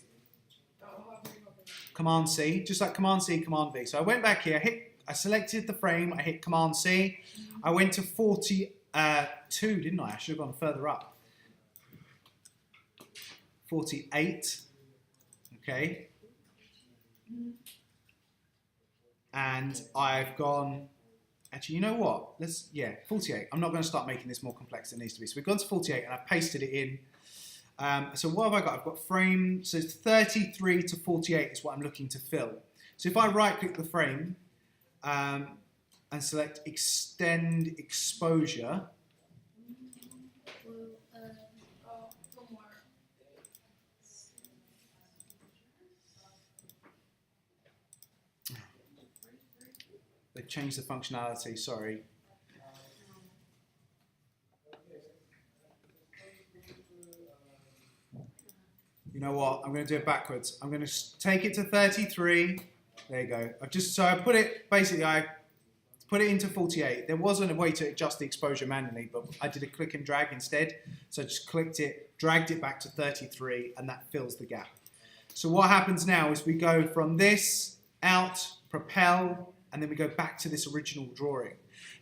Command C, just like Command C, Command V. So I went back here, I selected the frame, I hit Command C. I went to 42, didn't I? I should have gone further up. 48, okay. And I've gone Actually, you know what? 48. I'm not going to start making this more complex than it needs to be. So we've gone to 48 and I've pasted it in. So what have I got? I've got frame, so it's 33 to 48 is what I'm looking to fill. So if I right click the frame and select extend exposure, they've changed the functionality, sorry. You know what? I'm going to do it backwards. I'm going to take it to 33. There you go. I put it, basically I put it into 48. There wasn't a way to adjust the exposure manually, but I did a click and drag instead. So I just clicked it, dragged it back to 33, and that fills the gap. So what happens now is we go from this, out, propel, and then we go back to this original drawing.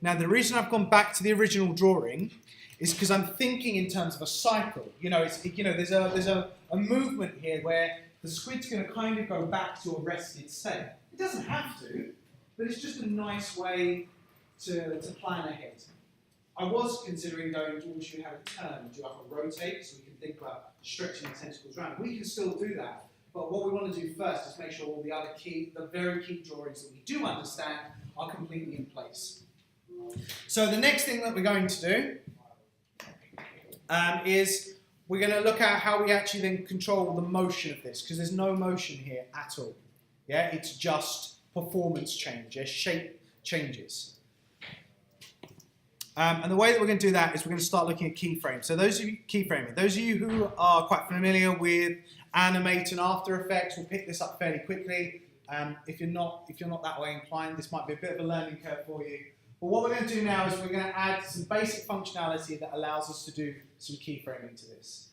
Now the reason I've gone back to the original drawing is because I'm thinking in terms of a cycle. There's a movement here where the squid's going to kind of go back to a rested state. It doesn't have to, but it's just a nice way to plan ahead. I was considering going, should we have a turn, do like a rotate, so we can think about stretching the tentacles around. We can still do that, but what we want to do first is make sure all the very key drawings that we do understand are completely in place. So the next thing that we're going to do is we're going to look at how we actually then control the motion of this, because there's no motion here at all. Yeah, it's just performance change, shape changes. And the way that we're going to do that is we're going to start looking at keyframes. So those of you who are quite familiar with Animate and After Effects will pick this up fairly quickly. If you're not that way inclined, this might be a bit of a learning curve for you. But what we're going to do now is we're going to add some basic functionality that allows us to do some keyframing to this.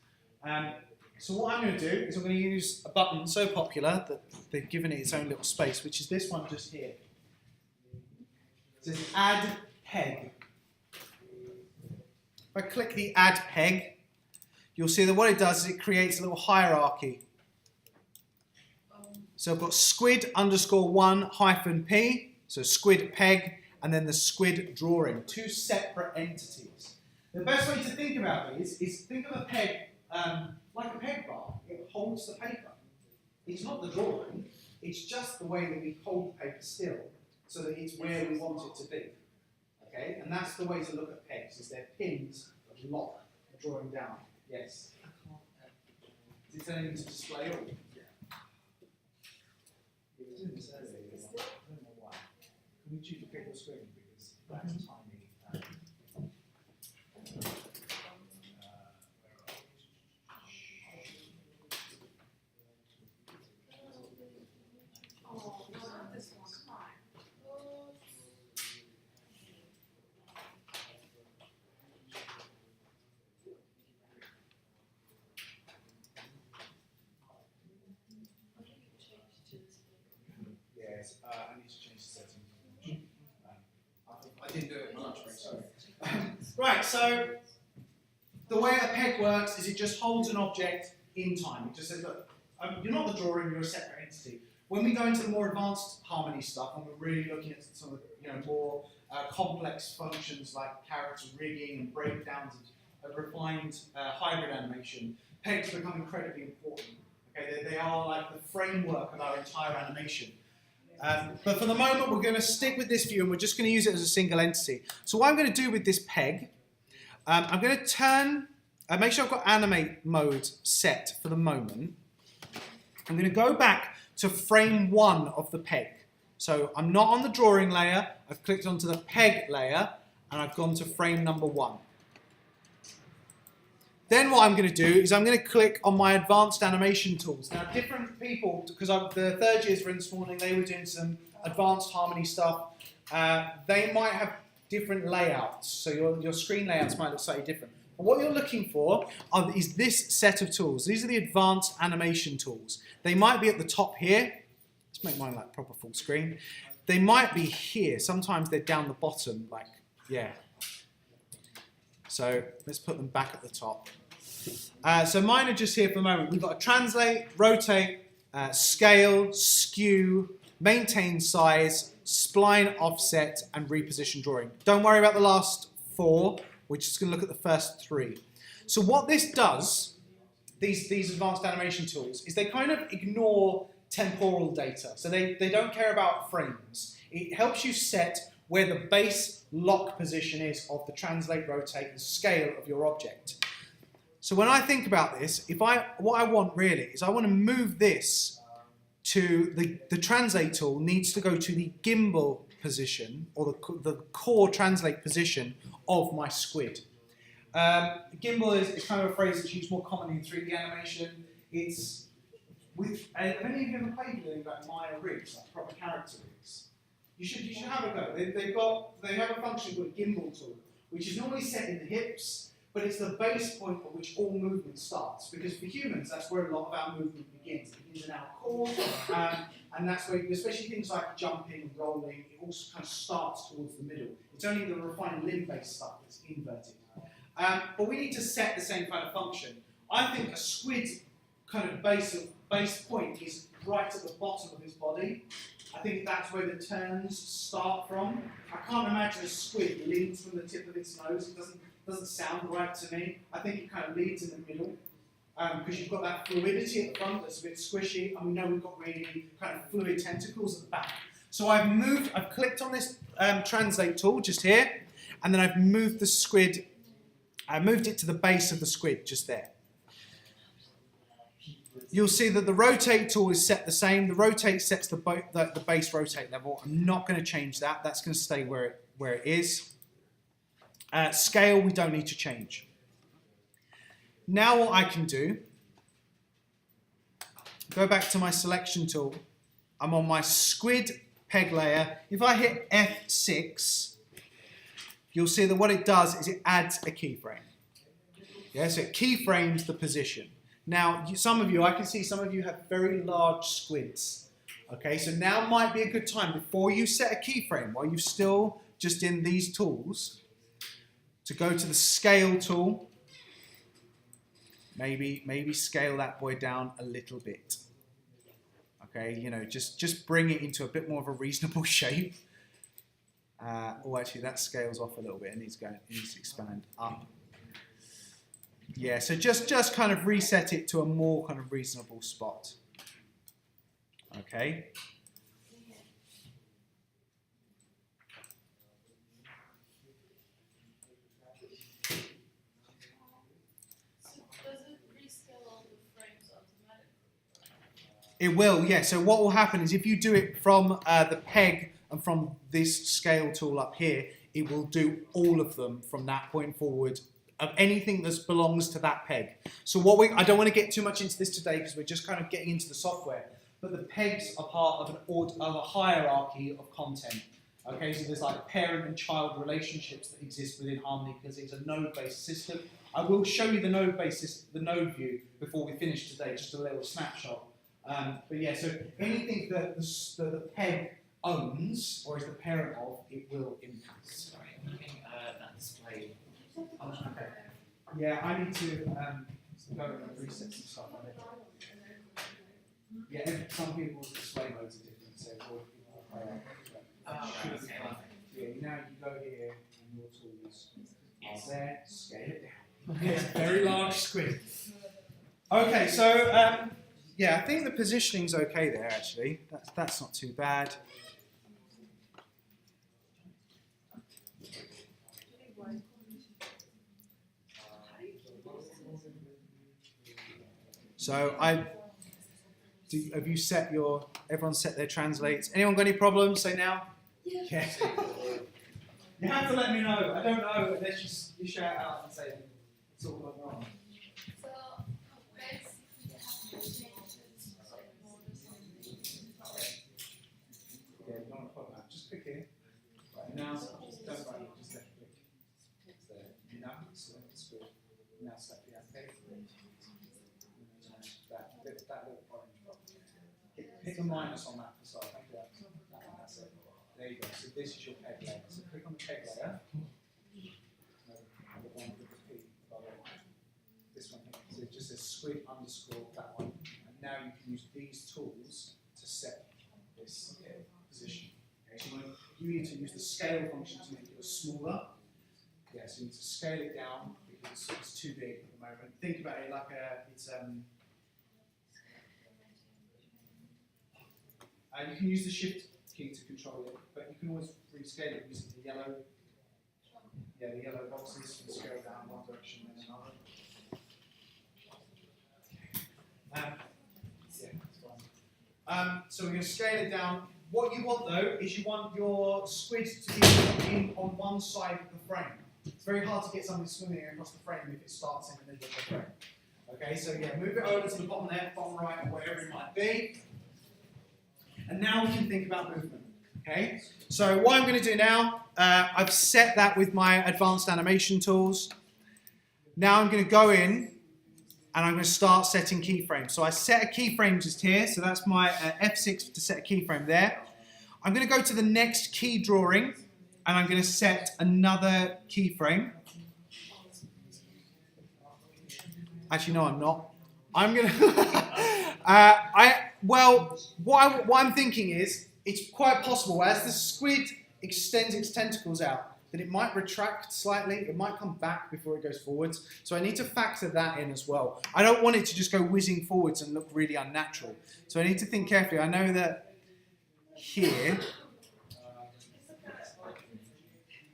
So what I'm going to do is I'm going to use a button so popular that they've given it its own little space, which is this one just here. It says Add Peg. If I click the Add Peg, you'll see that what it does is it creates a little hierarchy. So I've got squid _1 -p, so squid peg, and then the squid drawing, two separate entities. The best way to think about these is think of a peg like a peg bar. It holds the paper. It's not the drawing, it's just the way that we hold the paper still so that it's where we want it to be. Okay, and that's the way to look at pegs, is they're pins that lock the drawing down. Yes? Is it telling you to display all? I don't know why. Can we choose a bigger screen because that's tiny? Yes, I need to change the settings. I didn't do it on lunch break, sorry. Right, so the way a peg works is it just holds an object in time. It just says, look, you're not the drawing, you're a separate entity. When we go into the more advanced harmony stuff, and we're really looking at some of the more complex functions like character rigging and breakdowns of refined hybrid animation, pegs become incredibly important. Okay, they are like the framework of our entire animation. But for the moment, we're going to stick with this view and we're just going to use it as a single entity. So what I'm going to do with this peg, I'm going to make sure I've got animate mode set for the moment. I'm going to go back to frame 1 of the peg. So I'm not on the drawing layer, I've clicked onto the peg layer and I've gone to frame number 1. Then what I'm going to do is I'm going to click on my advanced animation tools. Now different people, because the third years were in this morning, they were doing some advanced harmony stuff. They might have different layouts, so your screen layouts might look slightly different. But what you're looking for is this set of tools. These are the advanced animation tools. They might be at the top here. Let's make mine like proper full screen. They might be here. Sometimes they're down the bottom, like, yeah. So let's put them back at the top. So mine are just here for the moment. We've got a translate, rotate, scale, skew, maintain size, spline, offset, and reposition drawing. Don't worry about the last 4. We're just going to look at the first 3. So what this does, these advanced animation tools, is they kind of ignore temporal data. So they don't care about frames. It helps you set where the base lock position is of the translate, rotate, and scale of your object. So when I think about this, what I want really is I want to move this to the translate tool needs to go to the gimbal position, or the core translate position of my squid. Gimbal is kind of a phrase that's used more commonly in 3D animation. It's with, have any of you ever played with anything like Maya rigs, like proper character rigs? You should have a go. They have a function called a gimbal tool, which is normally set in the hips, but it's the base point at which all movement starts. Because for humans, that's where a lot of our movement begins. It begins in our core, and that's where, especially things like jumping and rolling, it also kind of starts towards the middle. It's only the refined limb-based stuff that's inverted. But we need to set the same kind of function. I think a squid's kind of base point is right at the bottom of his body. I think that's where the turns start from. I can't imagine a squid leads from the tip of its nose. It doesn't sound right to me. I think it kind of leads in the middle because you've got that fluidity at the front that's a bit squishy, and we know we've got really kind of fluid tentacles at the back. So I've clicked on this translate tool just here, and then I've moved the squid. I moved it to the base of the squid just there. You'll see that the rotate tool is set the same. The rotate sets the base rotate level. I'm not going to change that. That's going to stay where it is. Scale, we don't need to change. Now what I can do, go back to my selection tool. I'm on my squid peg layer. If I hit F6, you'll see that what it does is it adds a keyframe. Yeah, so it keyframes the position. Now, I can see some of you have very large squids. Okay, so now might be a good time before you set a keyframe, while you're still just in these tools, to go to the scale tool. Maybe scale that boy down a little bit. Okay, just bring it into a bit more of a reasonable shape. Actually, that scales off a little bit. It needs to expand up. Yeah, so just kind of reset it to a more kind of reasonable spot. Okay. It will, yeah. So what will happen is if you do it from the peg and from this scale tool up here, it will do all of them from that point forward of anything that belongs to that peg. So I don't want to get too much into this today because we're just kind of getting into the software, but the pegs are part of a hierarchy of content. Okay, so there's like parent and child relationships that exist within Harmony because it's a node-based system. I will show you the the node view before we finish today, just a little snapshot. But yeah, so anything that the peg owns or is the parent of, it will impact. Sorry, I'm looking at that display. Oh, okay. Yeah, I need to go and reset some stuff on it. Yeah, some people's display modes are different, so yeah, now you go here and your tools are there, scale it down. Okay, it's a very large squid. Okay, so yeah, I think the positioning's okay there actually. That's not too bad. So have you set everyone set their translates? Anyone got any problems? Say now. Yeah. You have to let me know. I don't know unless you shout out and say it's all gone wrong. So, where's the changes? Yeah, you don't want to put that. Just click here. Right, now, don't worry, just left click. It's there. Now, select the squid. Now select the application. That little orange box. Hit the minus on that for side. That's it. There you go. So this is your peg layer. So click on the peg layer. The one with the P above it. This one here. So it just says squid underscore that one. And now you can use these tools to set this position. Okay, so you want to you need to use the scale function to make it smaller. Yeah, so you need to scale it down because it's too big at the moment. Think about it like you can use the shift key to control it, but you can always rescale it using the yellow boxes. You can scale down one direction and another. Yeah, that's fine. So we're going to scale it down. What you want though is you want your squid to be in on one side of the frame. It's very hard to get something swimming across the frame if it starts in the middle of the frame. Okay, so yeah, move it over to the bottom left, bottom right, or wherever it might be. And now we can think about movement. Okay, so what I'm going to do now, I've set that with my advanced animation tools. Now I'm going to go in and I'm going to start setting keyframes. So I set a keyframe just here, so that's my F6 to set a keyframe there. I'm going to go to the next key drawing and I'm going to set another keyframe. Actually, no, I'm not. I'm going to... what I'm thinking is, it's quite possible as the squid extends its tentacles out that it might retract slightly, it might come back before it goes forwards. So I need to factor that in as well. I don't want it to just go whizzing forwards and look really unnatural. So I need to think carefully. I know that here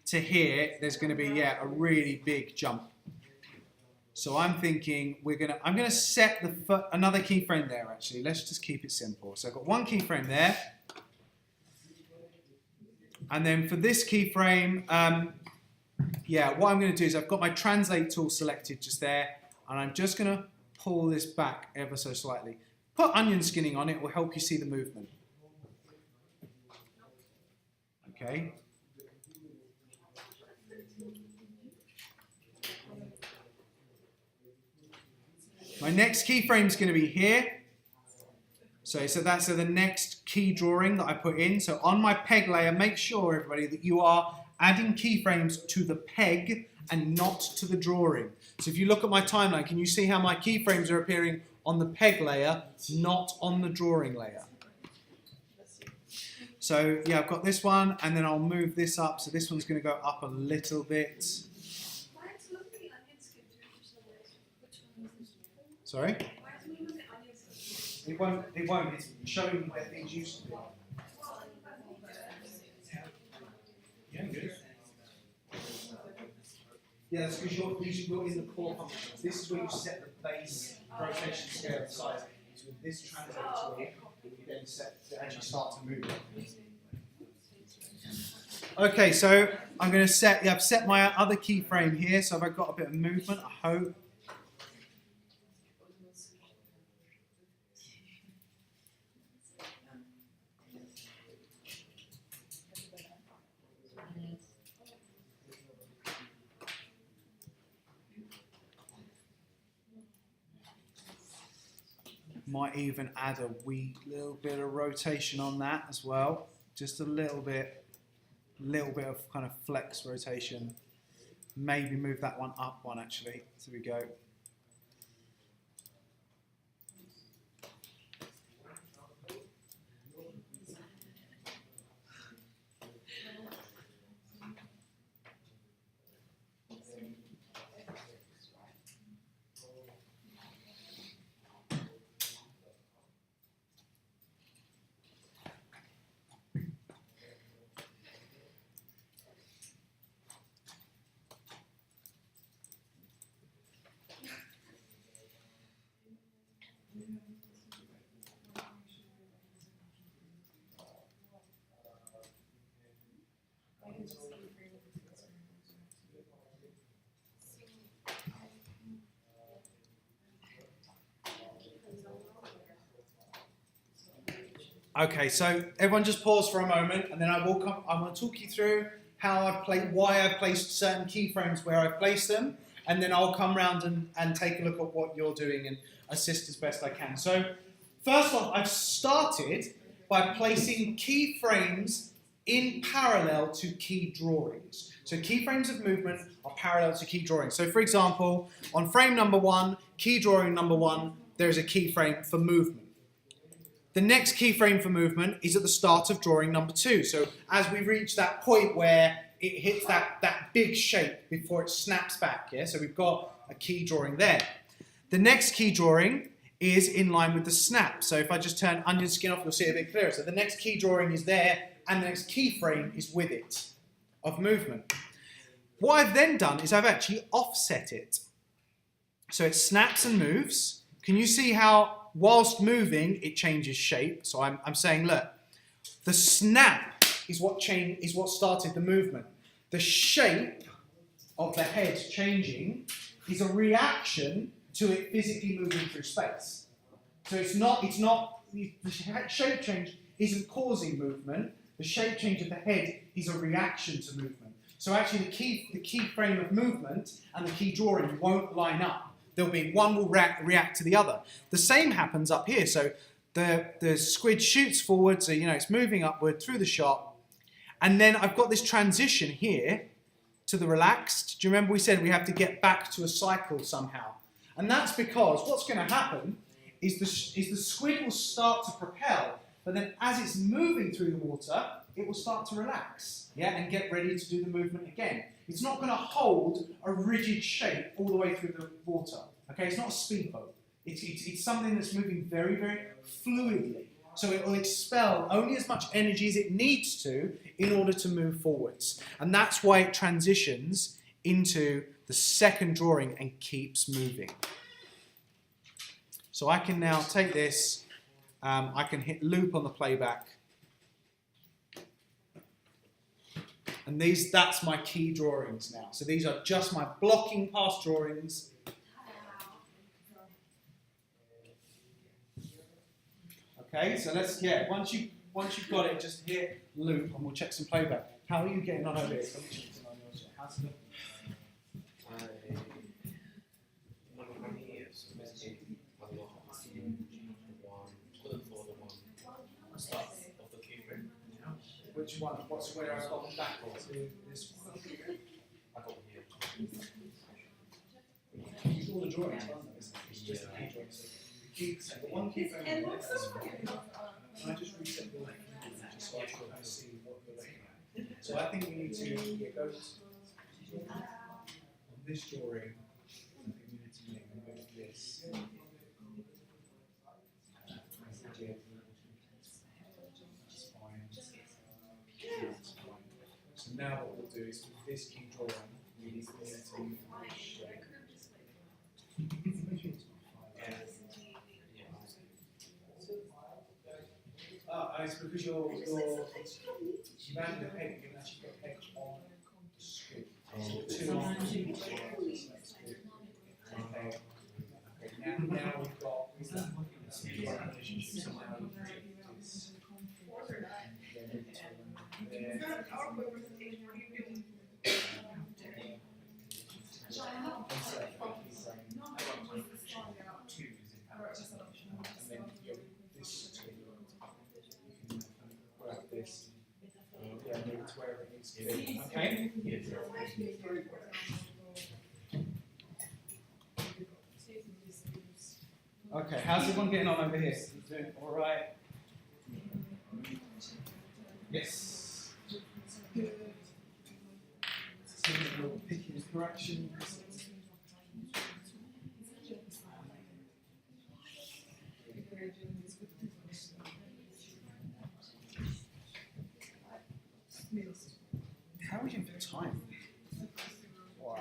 to here, there's going to be a really big jump. So I'm thinking I'm going to set another keyframe there actually. Let's just keep it simple. So I've got one keyframe there. And then for this keyframe, what I'm going to do is I've got my translate tool selected just there, and I'm just going to pull this back ever so slightly. Put onion skinning on it, will help you see the movement. Okay. My next keyframe is going to be here. So that's the next key drawing that I put in. So on my peg layer, make sure, everybody, that you are adding keyframes to the peg and not to the drawing. So if you look at my timeline, can you see how my keyframes are appearing on the peg layer, not on the drawing layer? So yeah, I've got this one, and then I'll move this up. So this one's going to go up a little bit. Sorry? It won't. It's showing where things used to be. Yeah, good. Yeah, that's because you're in the core functions. This is where you set the base rotation scale and size. So with this translate tool, you then set to actually start to move it. Okay, so I'm going to set. I've set my other keyframe here. So I've got a bit of movement. I hope. Might even add a wee little bit of rotation on that as well. Just a little bit of kind of flex rotation. Maybe move that one up one actually. So we go. Okay, so everyone just pause for a moment, and then I'm going to talk you through why I've placed certain keyframes where I've placed them, and then I'll come round and take a look at what you're doing and assist as best I can. So first off, I've started by placing keyframes in parallel to key drawings. So keyframes of movement are parallel to key drawings. So for example, on frame number 1, key drawing number 1, there's a keyframe for movement. The next keyframe for movement is at the start of drawing number 2. So as we reach that point where it hits that big shape before it snaps back, yeah? So we've got a key drawing there. The next key drawing is in line with the snap. So if I just turn onion skin off, you'll see it a bit clearer. So the next key drawing is there, and the next keyframe is with it, of movement. What I've then done is I've actually offset it. So it snaps and moves. Can you see how, whilst moving, it changes shape? So I'm saying, look, the snap is what started the movement. The shape of the head changing is a reaction to it physically moving through space. So the shape change isn't causing movement. The shape change of the head is a reaction to movement. So actually the key frame of movement and the key drawing won't line up. There'll be one will react to the other. The same happens up here. So the squid shoots forward, so it's moving upward through the shot. And then I've got this transition here to the relaxed. Do you remember we said we have to get back to a cycle somehow? And that's because what's going to happen is the squid will start to propel, but then as it's moving through the water, it will start to relax, and get ready to do the movement again. It's not going to hold a rigid shape all the way through the water. Okay, it's not a speedboat. It's something that's moving very, very fluidly. So it will expel only as much energy as it needs to in order to move forwards. And that's why it transitions into the second drawing and keeps moving. So I can now take this, I can hit loop on the playback. And that's my key drawings now. So these are just my blocking past drawings. Okay, so once you've got it, just hit loop and we'll check some playback. How are you getting on over here? How's it look? Which one? What's where I got backwards? This one. I got here. All the drawings, it's just the key drawings. The one key frame on the left is fine. Can I just reset the left just so I can see what you're looking at? So I think we need to go on this drawing. I think we need to make a move this. So now what we'll do is with this key drawing, we need to it's because you've added a peg, you can actually put a peg on the script. So 2 on okay. Now we've got relationship. So now we can take this. Okay? Okay, how's everyone getting on over here? Doing all right? Yes. Good. We'll pick his corrections. How are we doing for time? Wow.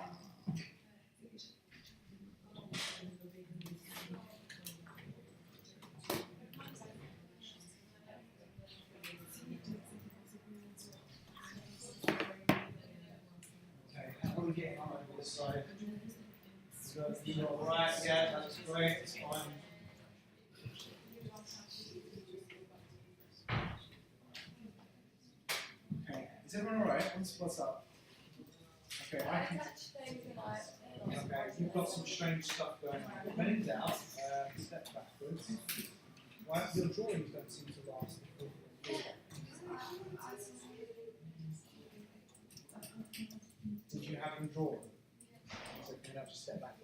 Okay, how are we getting on over this side? You're all right, yeah, that's great, it's fine. Okay, is everyone all right? What's up? Okay, I can. Okay, you've got some strange stuff going on. When in doubt, step backwards. Why your drawings don't seem to last. Did you have them drawn? So can you have to step backwards?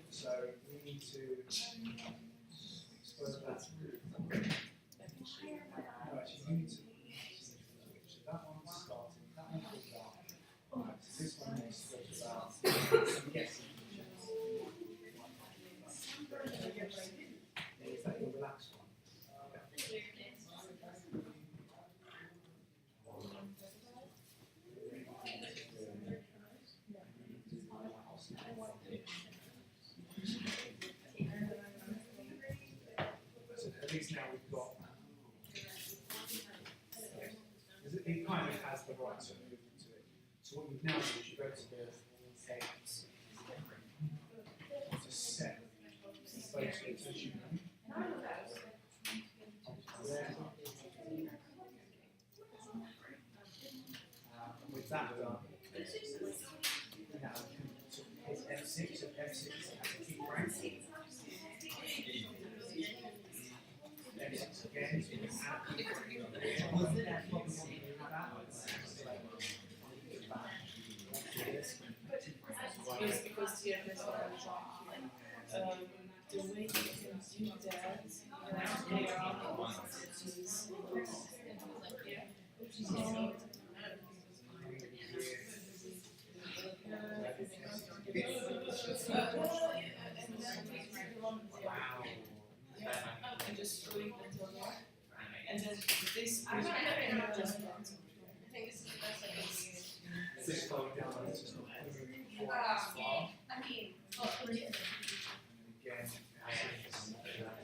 So we need to expose that. No, actually, we need to. So that one's starting. That one goes out. Right, so this one needs to go out. Yes. Is that your relaxed one? So at least now we've got. It kind of has the right sort of movement to it. So what you now do is you go to the heads. Just set both legs as you can. With that done, now hit F6, so F6 as a key frame. F6 again, so you can add key frame. Yes, because here there's the way you can do that, they are and just screwing until there. And then this adjustment. This slow down, it's just not moving quite as far. Again, slow down.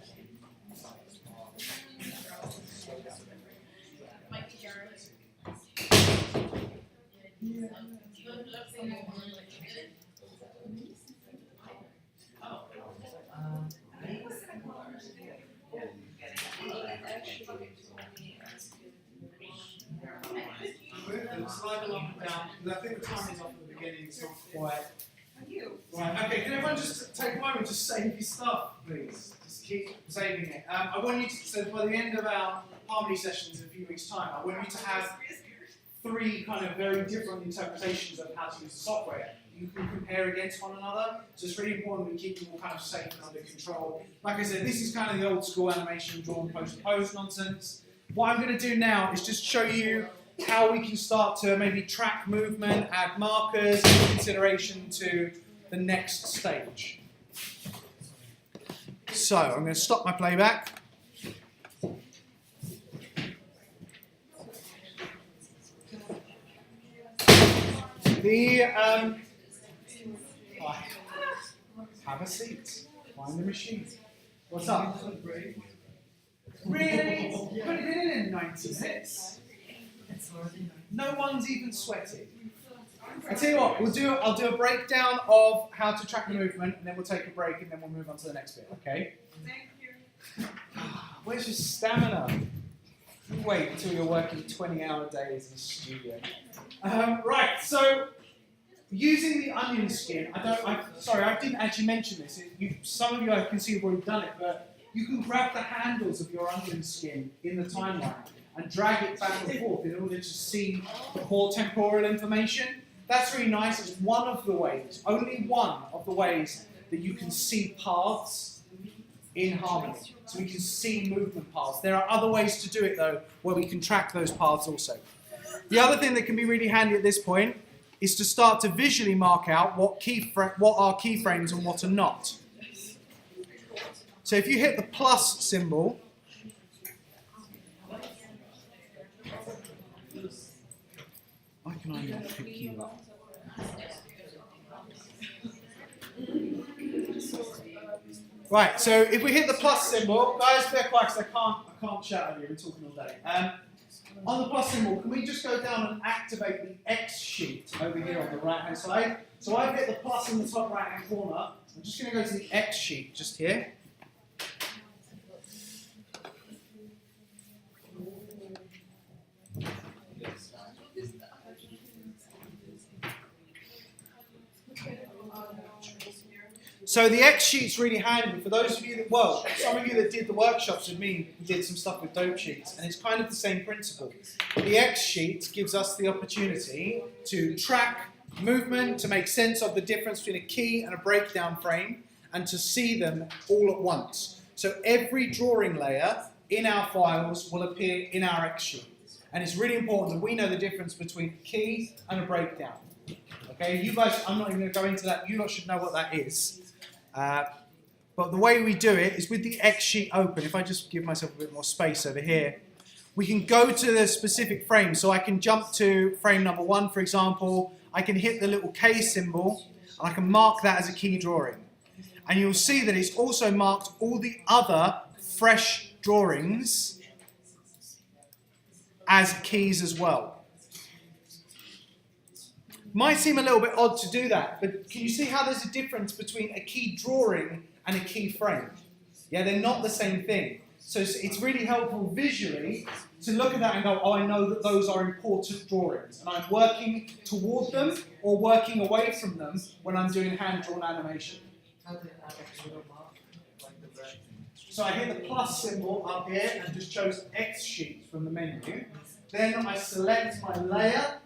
Slide along and down, because I think the timing's off at the beginning, it's not quite. Right, okay, can everyone just take a moment, just save your stuff, please? Just keep saving it. I want you to, so by the end of our harmony sessions in a few weeks' time, I want you to have 3 kind of very different interpretations of how to use the software. You can compare against one another, so it's really important we keep them all kind of safe and under control. Like I said, this is kind of the old school animation drawn post-pose nonsense. What I'm going to do now is just show you how we can start to maybe track movement, add markers, in consideration to the next stage. So I'm going to stop my playback. Have a seat. Find the machine. What's up? Really? But it did it in 90 minutes. No one's even sweating. I tell you what, I'll do a breakdown of how to track the movement, and then we'll take a break, and then we'll move on to the next bit. Okay? Thank you. Where's your stamina? You wait until you're working 20-hour days in the studio. Right. So using the onion skin, sorry, I didn't actually mention this. Some of you I can see have already done it, but you can grab the handles of your onion skin in the timeline and drag it back and forth in order to see the more temporal information. That's really nice. It's one of the ways, only one of the ways that you can see paths in harmony. So we can see movement paths. There are other ways to do it though, where we can track those paths also. The other thing that can be really handy at this point is to start to visually mark out what are keyframes and what are not. So if you hit the plus symbol, why can I not pick you up? Right, so if we hit the plus symbol, guys, they're quiet because I can't shout at you, we're talking all day. On the plus symbol, can we just go down and activate the X sheet over here on the right hand side? So I've hit the plus in the top right hand corner. I'm just going to go to the X sheet just here. So the X sheet's really handy for those of you that, well, some of you that did the workshops with me did some stuff with dope sheets, and it's kind of the same principle. The X sheet gives us the opportunity to track movement, to make sense of the difference between a key and a breakdown frame, and to see them all at once. So every drawing layer in our files will appear in our X sheet. And it's really important that we know the difference between a key and a breakdown. Okay, you guys, I'm not even going to go into that. You lot should know what that is. But the way we do it is with the X sheet open. If I just give myself a bit more space over here, we can go to the specific frame. So I can jump to frame number 1, for example. I can hit the little K symbol, and I can mark that as a key drawing. And you'll see that it's also marked all the other fresh drawings as keys as well. Might seem a little bit odd to do that, but can you see how there's a difference between a key drawing and a key frame? Yeah, they're not the same thing. So it's really helpful visually to look at that and go, oh, I know that those are important drawings, and I'm working toward them or working away from them when I'm doing hand-drawn animation. So I hit the plus symbol up here and just chose X sheet from the menu. Then I select my layer,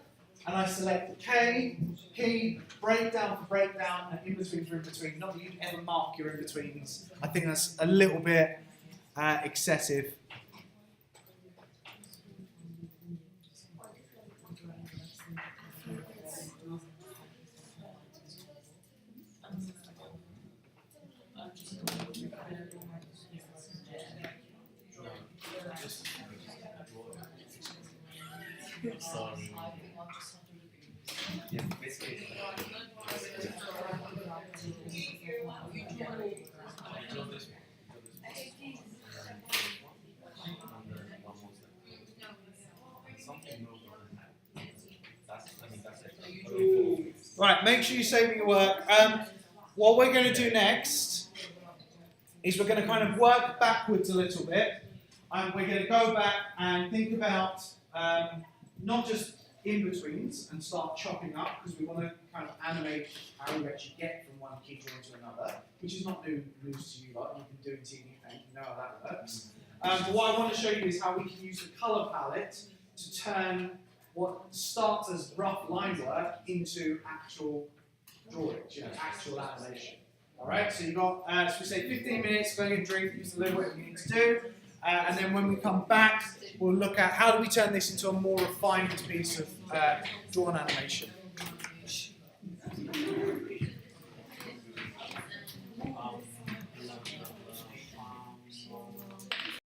and I select the K, key, breakdown for breakdown, and in-between for in-between. Not that you'd ever mark your in-betweens. I think that's a little bit excessive. Right, make sure you're saving your work. What we're going to do next is we're going to kind of work backwards a little bit. And we're going to go back and think about not just in-betweens and start chopping up, because we want to kind of animate how you actually get from one key drawing to another, which is not news to you lot. You can do it in TV Paint, you know how that works. But what I want to show you is how we can use the colour palette to turn what starts as rough line work into actual drawings, actual animation. Alright, so you've got, so we say 15 minutes, go and get a drink, use the little whatever you need to do. And then when we come back, we'll look at how do we turn this into a more refined piece of drawn animation.